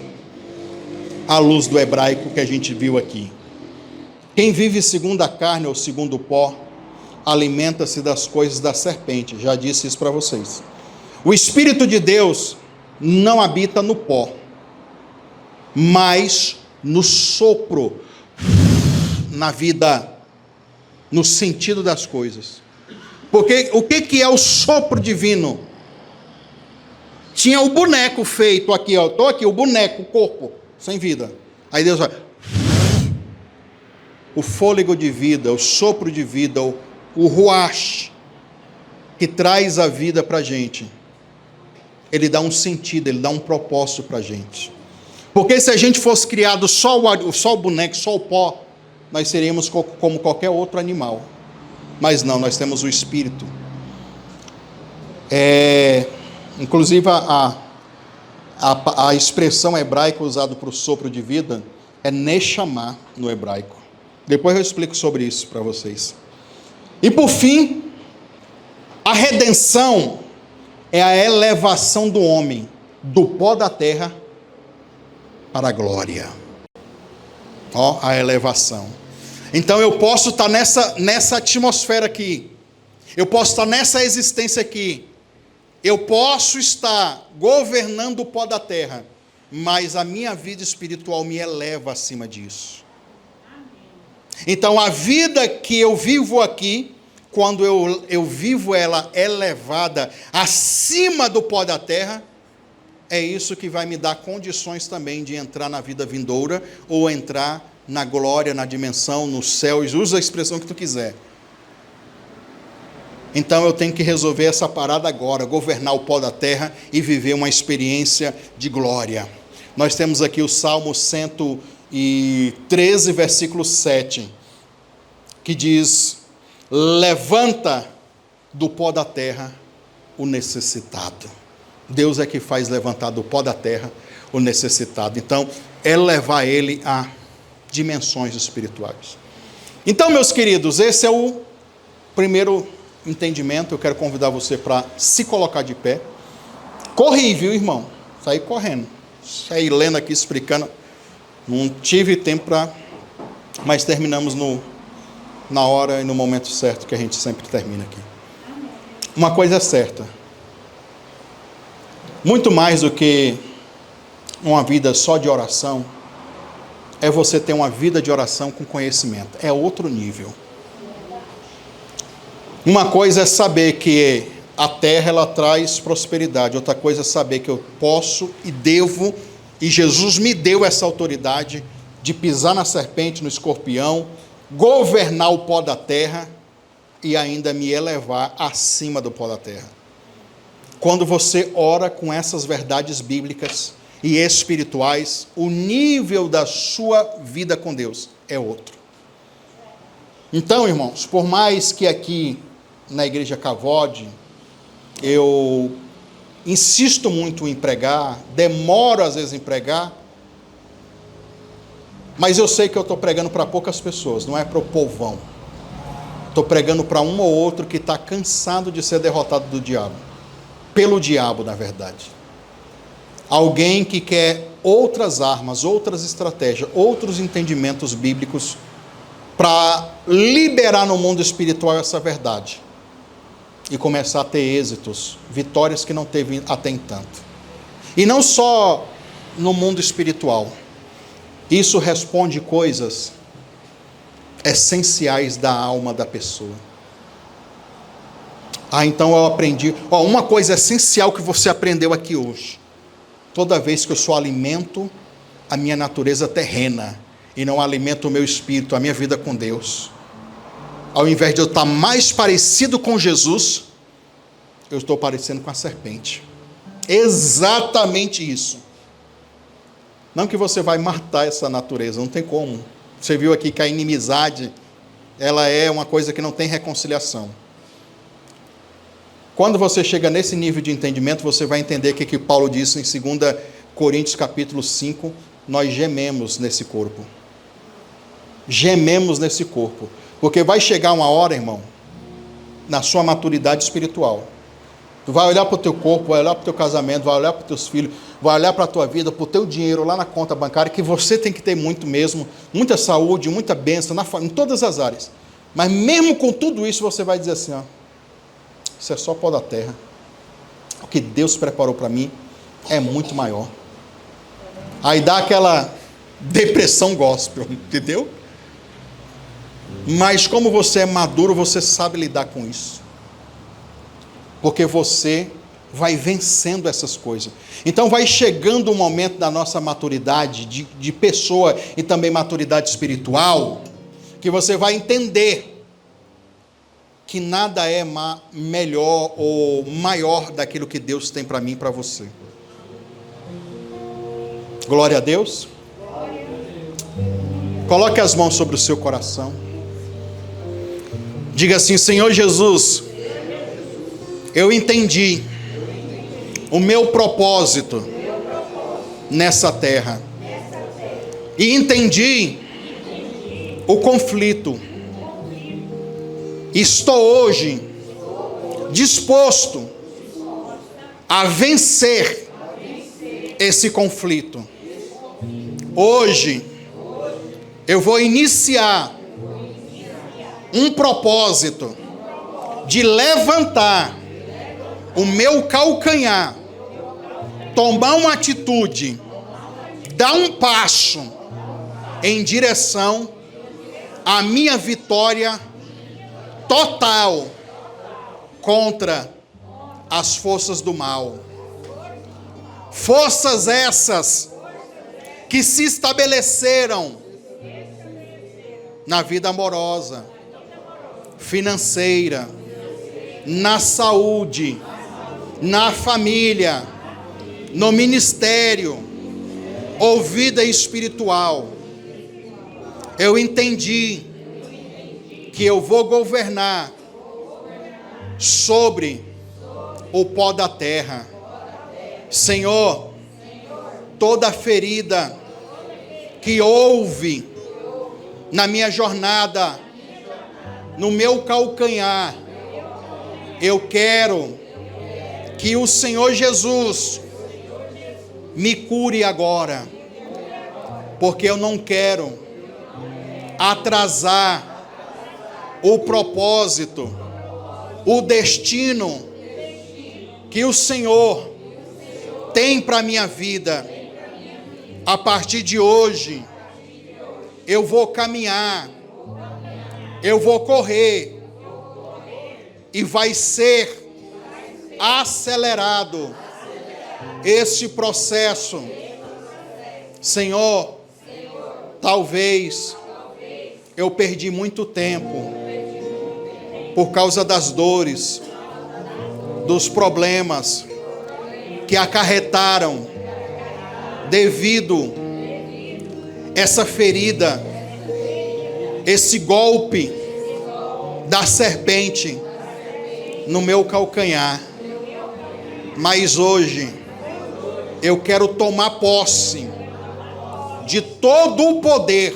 à luz do hebraico que a gente viu aqui. Quem vive segundo a carne ou segundo o pó, alimenta-se das coisas da serpente. Já disse isso para vocês. O Espírito de Deus não habita no pó, mas no sopro, na vida, no sentido das coisas. Porque o que é o sopro divino? tinha o boneco feito aqui, ó. Estou aqui, o boneco, o corpo, sem vida. Aí Deus vai, o fôlego de vida, o sopro de vida, o ruach, que traz a vida para a gente. Ele dá um sentido, ele dá um propósito para a gente. Porque se a gente fosse criado só o boneco, só o pó, nós seríamos como qualquer outro animal. Mas não, nós temos o Espírito. Inclusive a expressão hebraica usada para o sopro de vida é Neshama no hebraico. Depois eu explico sobre isso para vocês. E por fim, a redenção é a elevação do homem do pó da terra para a glória. Ó, a elevação. Então eu posso estar nessa atmosfera aqui. Eu posso estar nessa existência aqui. Eu posso estar governando o pó da terra, mas a minha vida espiritual me eleva acima disso. Então a vida que eu vivo aqui, quando eu vivo ela elevada acima do pó da terra, é isso que vai me dar condições também de entrar na vida vindoura, ou entrar na glória, na dimensão, nos céus, usa a expressão que tu quiser. Então eu tenho que resolver essa parada agora, governar o pó da terra e viver uma experiência de glória. Nós temos aqui o Salmo 113, versículo 7, que diz: levanta do pó da terra o necessitado. Deus é que faz levantar do pó da terra o necessitado. Então, é levar ele a dimensões espirituais. Então, meus queridos, esse é o primeiro entendimento. Eu quero convidar você para se colocar de pé. Corri, viu, irmão? Saí correndo. Saí lendo aqui, explicando. Não tive tempo para... Mas terminamos na hora e no momento certo, que a gente sempre termina aqui. Uma coisa é certa. Muito mais do que uma vida só de oração, é você ter uma vida de oração com conhecimento. É outro nível. Uma coisa é saber que a terra ela traz prosperidade. Outra coisa é saber que eu posso e devo, e Jesus me deu essa autoridade de pisar na serpente, no escorpião, governar o pó da terra e ainda me elevar acima do pó da terra. Quando você ora com essas verdades bíblicas e espirituais, o nível da sua vida com Deus é outro. Então, irmãos, por mais que aqui na igreja Cavode eu insisto muito em pregar, demoro às vezes em pregar, mas eu sei que eu estou pregando para poucas pessoas, não é para o povão. Estou pregando para um ou outro que está cansado de ser derrotado do diabo. Pelo diabo, na verdade. Alguém que quer outras armas, outras estratégias, outros entendimentos bíblicos para liberar no mundo espiritual essa verdade e começar a ter êxitos, vitórias que não teve até então. E não só no mundo espiritual. Isso responde coisas essenciais da alma da pessoa. Então eu aprendi. Uma coisa essencial que você aprendeu aqui hoje. Toda vez que eu só alimento a minha natureza terrena e não alimento o meu espírito, a minha vida com Deus, ao invés de eu estar mais parecido com Jesus, eu estou parecendo com a serpente. Exatamente isso. Não que você vai matar essa natureza, não tem como. Você viu aqui que a inimizade, ela é uma coisa que não tem reconciliação. Quando você chega nesse nível de entendimento, você vai entender o que Paulo disse em 2 Coríntios capítulo 5, nós gememos nesse corpo. Gememos nesse corpo. Porque vai chegar uma hora, irmão, na sua maturidade espiritual. Tu vai olhar para o teu corpo, vai olhar para o teu casamento, vai olhar para os teus filhos, vai olhar para a tua vida, para o teu dinheiro lá na conta bancária, que você tem que ter muito mesmo, muita saúde, muita bênção, em todas as áreas. Mas mesmo com tudo isso, você vai dizer assim, isso é só pó da terra. O que Deus preparou para mim é muito maior. Aí dá aquela depressão gospel, entendeu? Mas como você é maduro, você sabe lidar com isso. Porque você vai vencendo essas coisas. Então vai chegando o momento da nossa maturidade, de pessoa e também maturidade espiritual, que você vai entender que nada é melhor ou maior daquilo que Deus tem para mim e para você. Glória a Deus. Coloque as mãos sobre o seu coração. Diga assim: Senhor Jesus, eu entendi o meu propósito nessa terra. E entendi o conflito. Estou hoje disposto a vencer esse conflito. Hoje eu vou iniciar um propósito de levantar o meu calcanhar, tomar uma atitude, dar um passo em direção à minha vitória total contra as forças do mal. Forças essas que se estabeleceram na vida amorosa, financeira, na saúde, na família, no ministério ou vida espiritual. Eu entendi que eu vou governar sobre o pó da terra. Senhor, toda ferida que houve na minha jornada, no meu calcanhar, eu quero que o Senhor Jesus me cure agora, porque eu não quero atrasar o propósito, o destino que o Senhor tem para a minha vida. A partir de hoje, eu vou caminhar, eu vou correr, e vai ser acelerado esse processo. Senhor, talvez eu perdi muito tempo por causa das dores, dos problemas que acarretaram devido essa ferida, esse golpe da serpente no meu calcanhar. Mas hoje eu quero tomar posse de todo o poder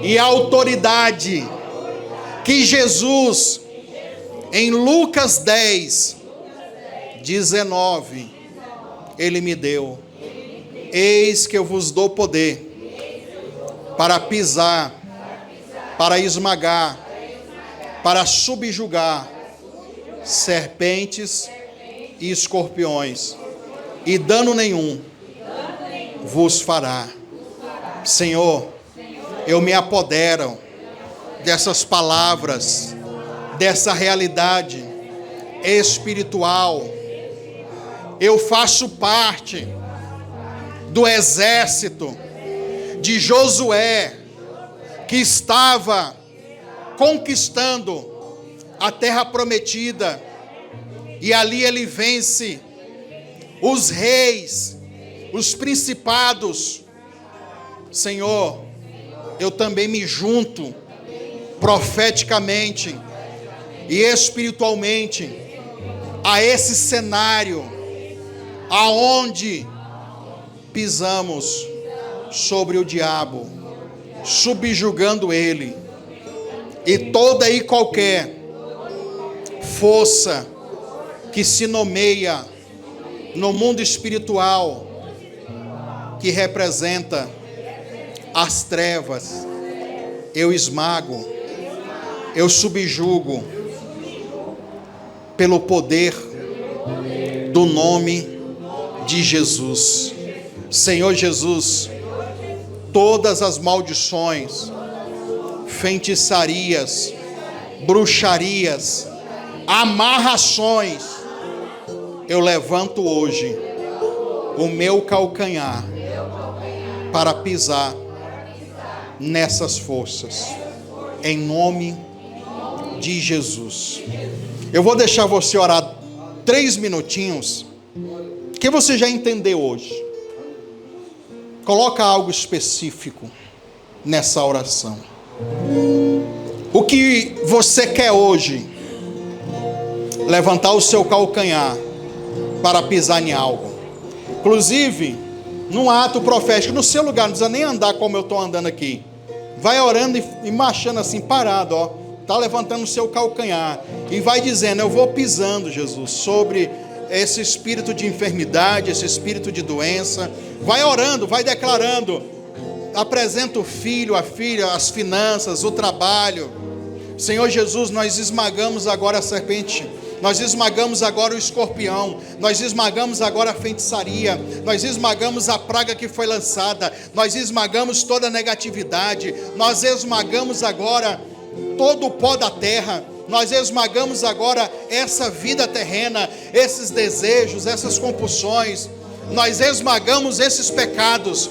e autoridade que Jesus, em Lucas 10, 19, Ele me deu. Eis que eu vos dou poder para pisar, para esmagar, para subjugar serpentes e escorpiões, e dano nenhum vos fará. Senhor, eu me apodero dessas palavras, dessa realidade espiritual. Eu faço parte do exército de Josué, que estava conquistando a terra prometida, e ali ele vence os reis, os principados. Senhor, eu também me junto profeticamente e espiritualmente a esse cenário aonde pisamos sobre o diabo, subjugando ele e toda e qualquer força que se nomeia no mundo espiritual, que representa as trevas. Eu esmago, eu subjugo pelo poder do nome de Jesus. Senhor Jesus, todas as maldições, feitiçarias, bruxarias, amarrações, eu levanto hoje o meu calcanhar para pisar nessas forças, em nome de Jesus. Eu vou deixar você orar 3 minutinhos, que você já entendeu hoje. Coloca algo específico nessa oração. O que você quer hoje? Levantar o seu calcanhar para pisar em algo. Inclusive, num ato profético, no seu lugar, não precisa nem andar como eu estou andando aqui. Vai orando e marchando assim, parado, ó. Está levantando o seu calcanhar. E vai dizendo, eu vou pisando, Jesus, sobre esse espírito de enfermidade, esse espírito de doença. Vai orando, vai declarando. Apresenta o filho, a filha, as finanças, o trabalho. Senhor Jesus, nós esmagamos agora a serpente. Nós esmagamos agora o escorpião, nós esmagamos agora a feitiçaria, nós esmagamos a praga que foi lançada, nós esmagamos toda a negatividade, nós esmagamos agora todo o pó da terra, nós esmagamos agora essa vida terrena, esses desejos, essas compulsões. Nós esmagamos esses pecados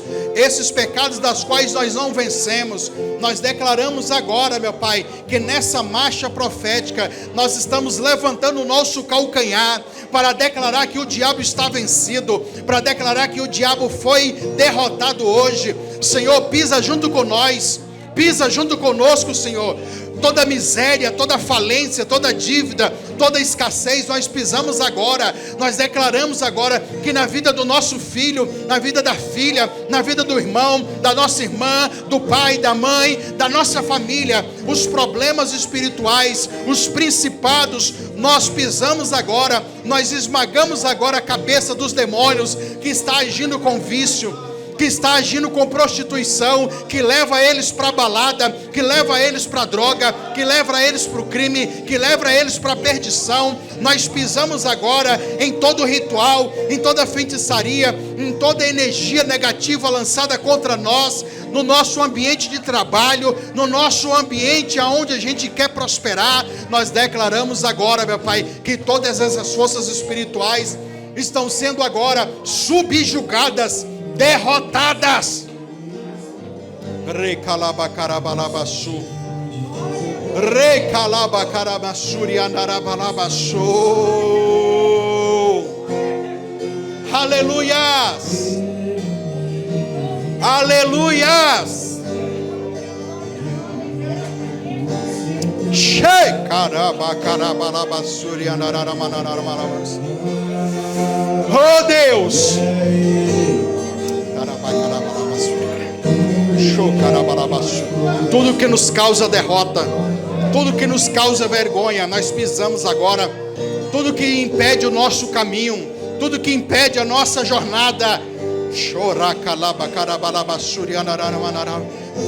das quais nós não vencemos. Nós declaramos agora, meu Pai, que nessa marcha profética, nós estamos levantando o nosso calcanhar, para declarar que o diabo está vencido, para declarar que o diabo foi derrotado hoje. Senhor, pisa junto com nós, pisa junto conosco, Senhor. Toda miséria, toda falência, toda dívida, toda escassez, nós pisamos agora. Nós declaramos agora que na vida do nosso filho, na vida da filha, na vida do irmão, da nossa irmã, do pai, da mãe, da nossa família, os problemas espirituais, os principados, nós pisamos agora. Nós esmagamos agora a cabeça dos demônios que está agindo com vício, que está agindo com prostituição, que leva eles para a balada, que leva eles para a droga, que leva eles para o crime, que leva eles para a perdição. Nós pisamos agora em todo ritual, em toda feitiçaria, em toda energia negativa lançada contra nós, no nosso ambiente de trabalho, no nosso ambiente aonde a gente quer prosperar. Nós declaramos agora, meu Pai, que todas essas forças espirituais estão sendo agora subjugadas, derrotadas. Recalabacarabalabassu, recalabacarabassuri andarabalabasu. Aleluias, aleluias. Shekarabacarabalabasuri andarabalabasu. Oh Deus, tudo que nos causa derrota, tudo que nos causa vergonha, nós pisamos agora. Tudo que impede o nosso caminho, tudo que impede a nossa jornada,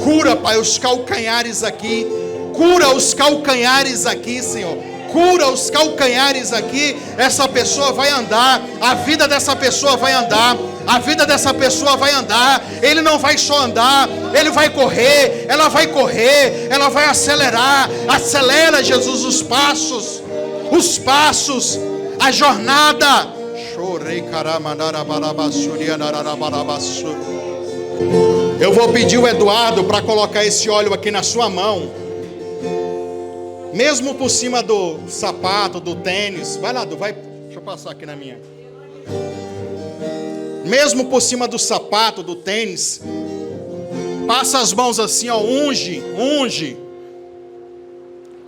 cura, Pai, os calcanhares aqui. Cura os calcanhares aqui, Senhor. Cura os calcanhares aqui. Essa pessoa vai andar, a vida dessa pessoa vai andar, a vida dessa pessoa vai andar. Ele não vai só andar, ele vai correr, ela vai correr, ela vai acelerar. Acelera, Jesus, os passos, a jornada. Eu vou pedir o Eduardo para colocar esse óleo aqui na sua mão, mesmo por cima do sapato, do tênis. Vai lá, vai. Deixa eu passar aqui na minha. Mesmo por cima do sapato, do tênis. Passa as mãos assim, ó. Unge.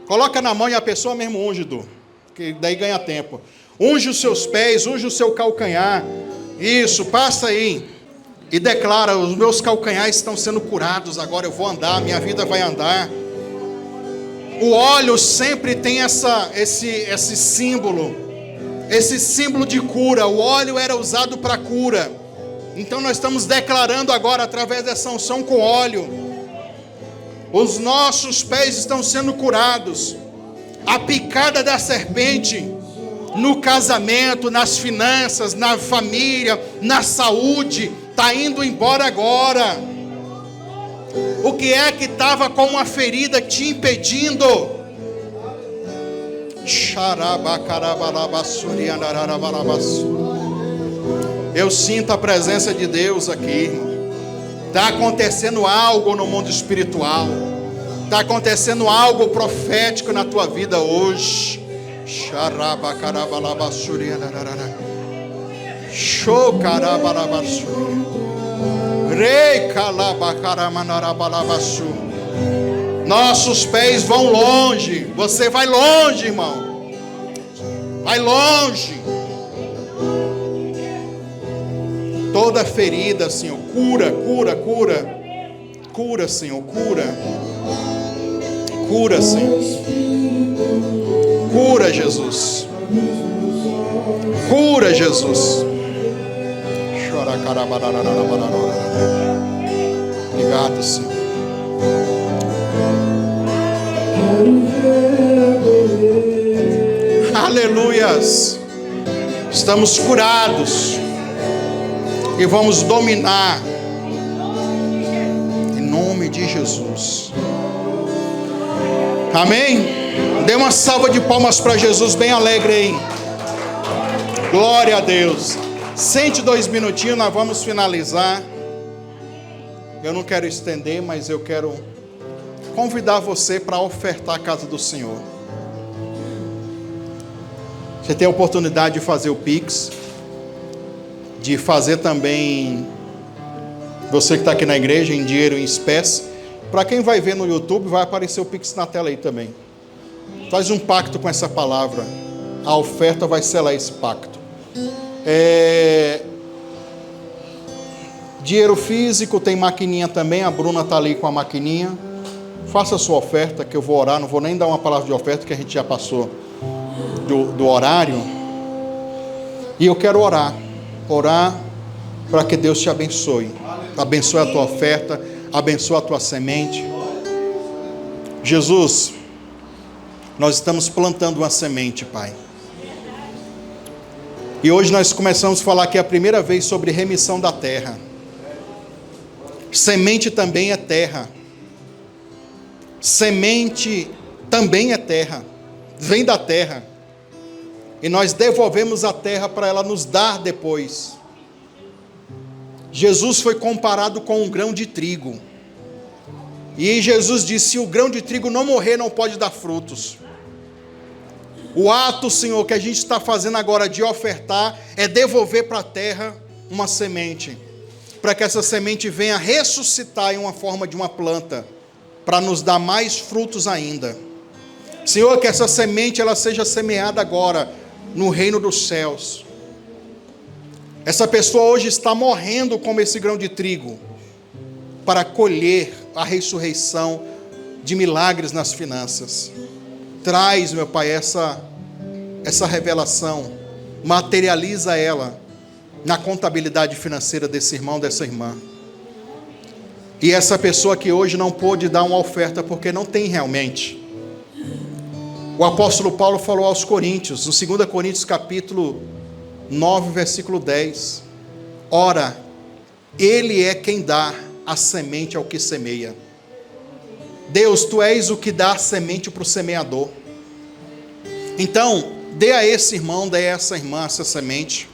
Coloca na mão e a pessoa mesmo unge, Du, que daí ganha tempo. Unge os seus pés, unge o seu calcanhar. Isso, passa aí. E declara: os meus calcanhares estão sendo curados. Agora eu vou andar, minha vida vai andar. O óleo sempre tem esse símbolo de cura. O óleo era usado para cura. Então nós estamos declarando agora, através dessa unção com óleo, os nossos pés estão sendo curados. A picada da serpente no casamento, nas finanças, na família, na saúde, está indo embora agora. O que é que estava com uma ferida te impedindo Eu sinto a presença de Deus aqui, irmão. Está acontecendo algo no mundo espiritual. Está acontecendo algo profético na tua vida hoje. Nossos pés vão longe. Você vai longe, irmão. Vai longe. Toda ferida, Senhor, cura. Cura, Senhor, cura. Cura, Senhor. Cura, Jesus. Cura, Jesus. Obrigado, Senhor. Aleluias. Estamos curados. E vamos dominar. Em nome de Jesus. Amém? Dê uma salva de palmas para Jesus bem alegre aí. Glória a Deus. Sente 2 minutinhos, nós vamos finalizar. Eu não quero estender, mas eu quero convidar você para ofertar a casa do Senhor. Você tem a oportunidade de fazer o Pix, de fazer também, você que está aqui na igreja, em dinheiro em espécie. Para quem vai ver no YouTube, vai aparecer o Pix na tela aí também. Faz um pacto com essa palavra. A oferta vai selar esse pacto. Dinheiro físico, tem maquininha também. A Bruna está ali com a maquininha. Faça a sua oferta, que eu vou orar. Não vou nem dar uma palavra de oferta, que a gente já passou do horário. E eu quero orar. Orar para que Deus te abençoe. Abençoe a tua oferta. Abençoe a tua semente. Jesus, nós estamos plantando uma semente, Pai. E hoje nós começamos a falar aqui a primeira vez sobre remissão da terra. Semente também é terra. Semente também é terra. Vem da terra. E nós devolvemos a terra para ela nos dar depois. Jesus foi comparado com um grão de trigo. E Jesus disse: se o grão de trigo não morrer, não pode dar frutos. O ato, Senhor, que a gente está fazendo agora de ofertar, é devolver para a terra uma semente, para que essa semente venha ressuscitar em uma forma de uma planta, para nos dar mais frutos ainda. Senhor, que essa semente ela seja semeada agora no reino dos céus. Essa pessoa hoje está morrendo como esse grão de trigo, para colher a ressurreição de milagres nas finanças. Traz, meu Pai, essa revelação, materializa ela na contabilidade financeira desse irmão, dessa irmã. E essa pessoa que hoje não pôde dar uma oferta porque não tem realmente. O apóstolo Paulo falou aos Coríntios, no 2 Coríntios capítulo 9, versículo 10. Ora, Ele é quem dá a semente ao que semeia. Deus, Tu és o que dá a semente para o semeador. Então, dê a esse irmão, dê a essa irmã essa semente,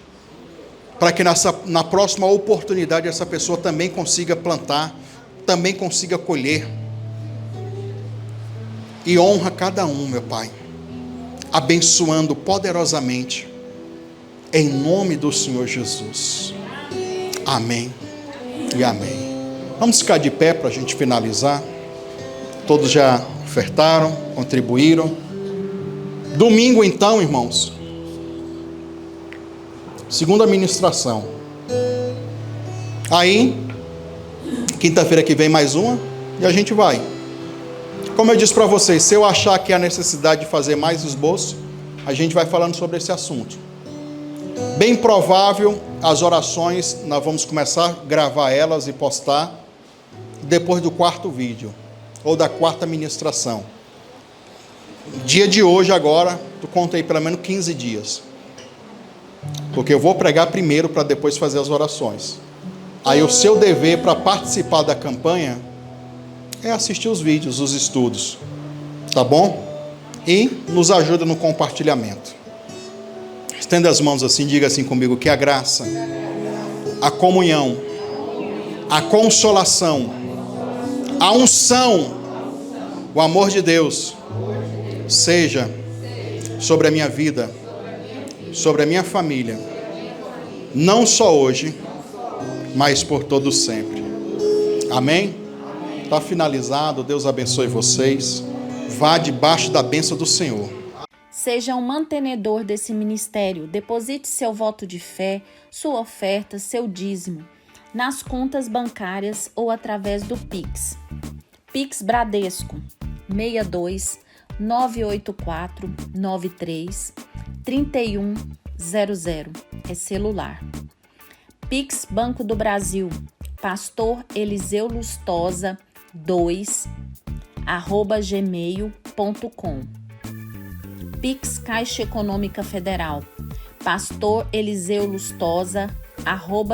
para que na próxima oportunidade essa pessoa também consiga plantar, também consiga colher. E honra cada um, meu Pai, abençoando poderosamente, em nome do Senhor Jesus. Amém e amém. Vamos ficar de pé para a gente finalizar. Todos já ofertaram, contribuíram. Domingo então, irmãos, segunda ministração. Aí, quinta-feira que vem mais uma, e a gente vai. Como eu disse para vocês, se eu achar que há necessidade de fazer mais esboço, a gente vai falando sobre esse assunto. Bem provável, as orações, nós vamos começar a gravar elas e postar depois do 4º vídeo, ou da 4ª ministração. Dia de hoje agora, tu conta aí pelo menos 15 dias. Porque eu vou pregar primeiro para depois fazer as orações. Aí o seu dever para participar da campanha é assistir os vídeos, os estudos. Tá bom? e nos ajuda no compartilhamento. Estenda as mãos assim, diga assim comigo, que a graça, a comunhão, a consolação, a unção, o amor de Deus seja sobre a minha vida, sobre a minha família, não só hoje, mas por todo sempre. Amém? Está finalizado, Deus abençoe vocês. Vá debaixo da bênção do Senhor. Seja um mantenedor desse ministério. Deposite seu voto de fé, sua oferta, seu dízimo, nas contas bancárias ou através do Pix. Pix Bradesco, 62 984 93 3100, é celular. Pix Banco do Brasil, Pastor Eliseu Lustosa 2, @gmail.com. Pix Caixa Econômica Federal, Pastor Eliseu Lustosa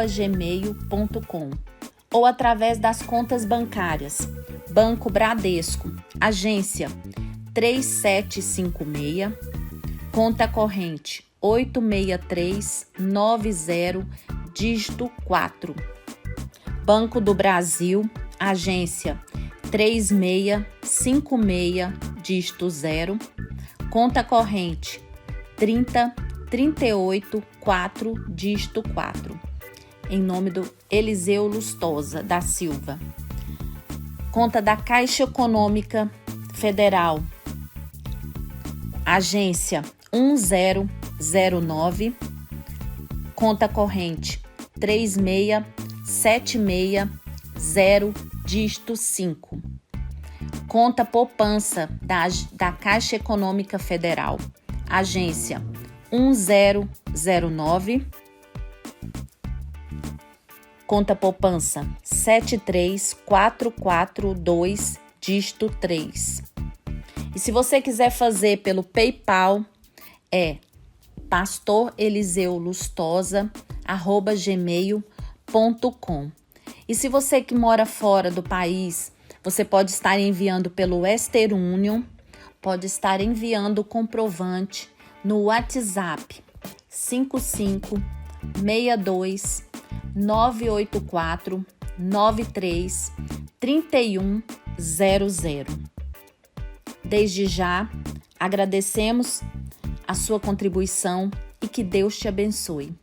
@gmail.com, ou através das contas bancárias: Banco Bradesco, agência 3756, conta corrente 86390, dígito 4. Banco do Brasil, agência 3656, dígito 0, conta corrente 30384, dígito 4. Em nome do Eliseu Lustosa da Silva. Conta da Caixa Econômica Federal, agência 1009, conta corrente 36760, dígito 5. Conta poupança da Caixa Econômica Federal, agência 1009, conta poupança 73442, dígito 3. E se você quiser fazer pelo PayPal, é pastoreliseulustosa@gmail.com. E se você que mora fora do país, você pode estar enviando pelo Western Union, pode estar enviando o comprovante no WhatsApp 5562 984 93 3100. Desde já, agradecemos a sua contribuição e que Deus te abençoe.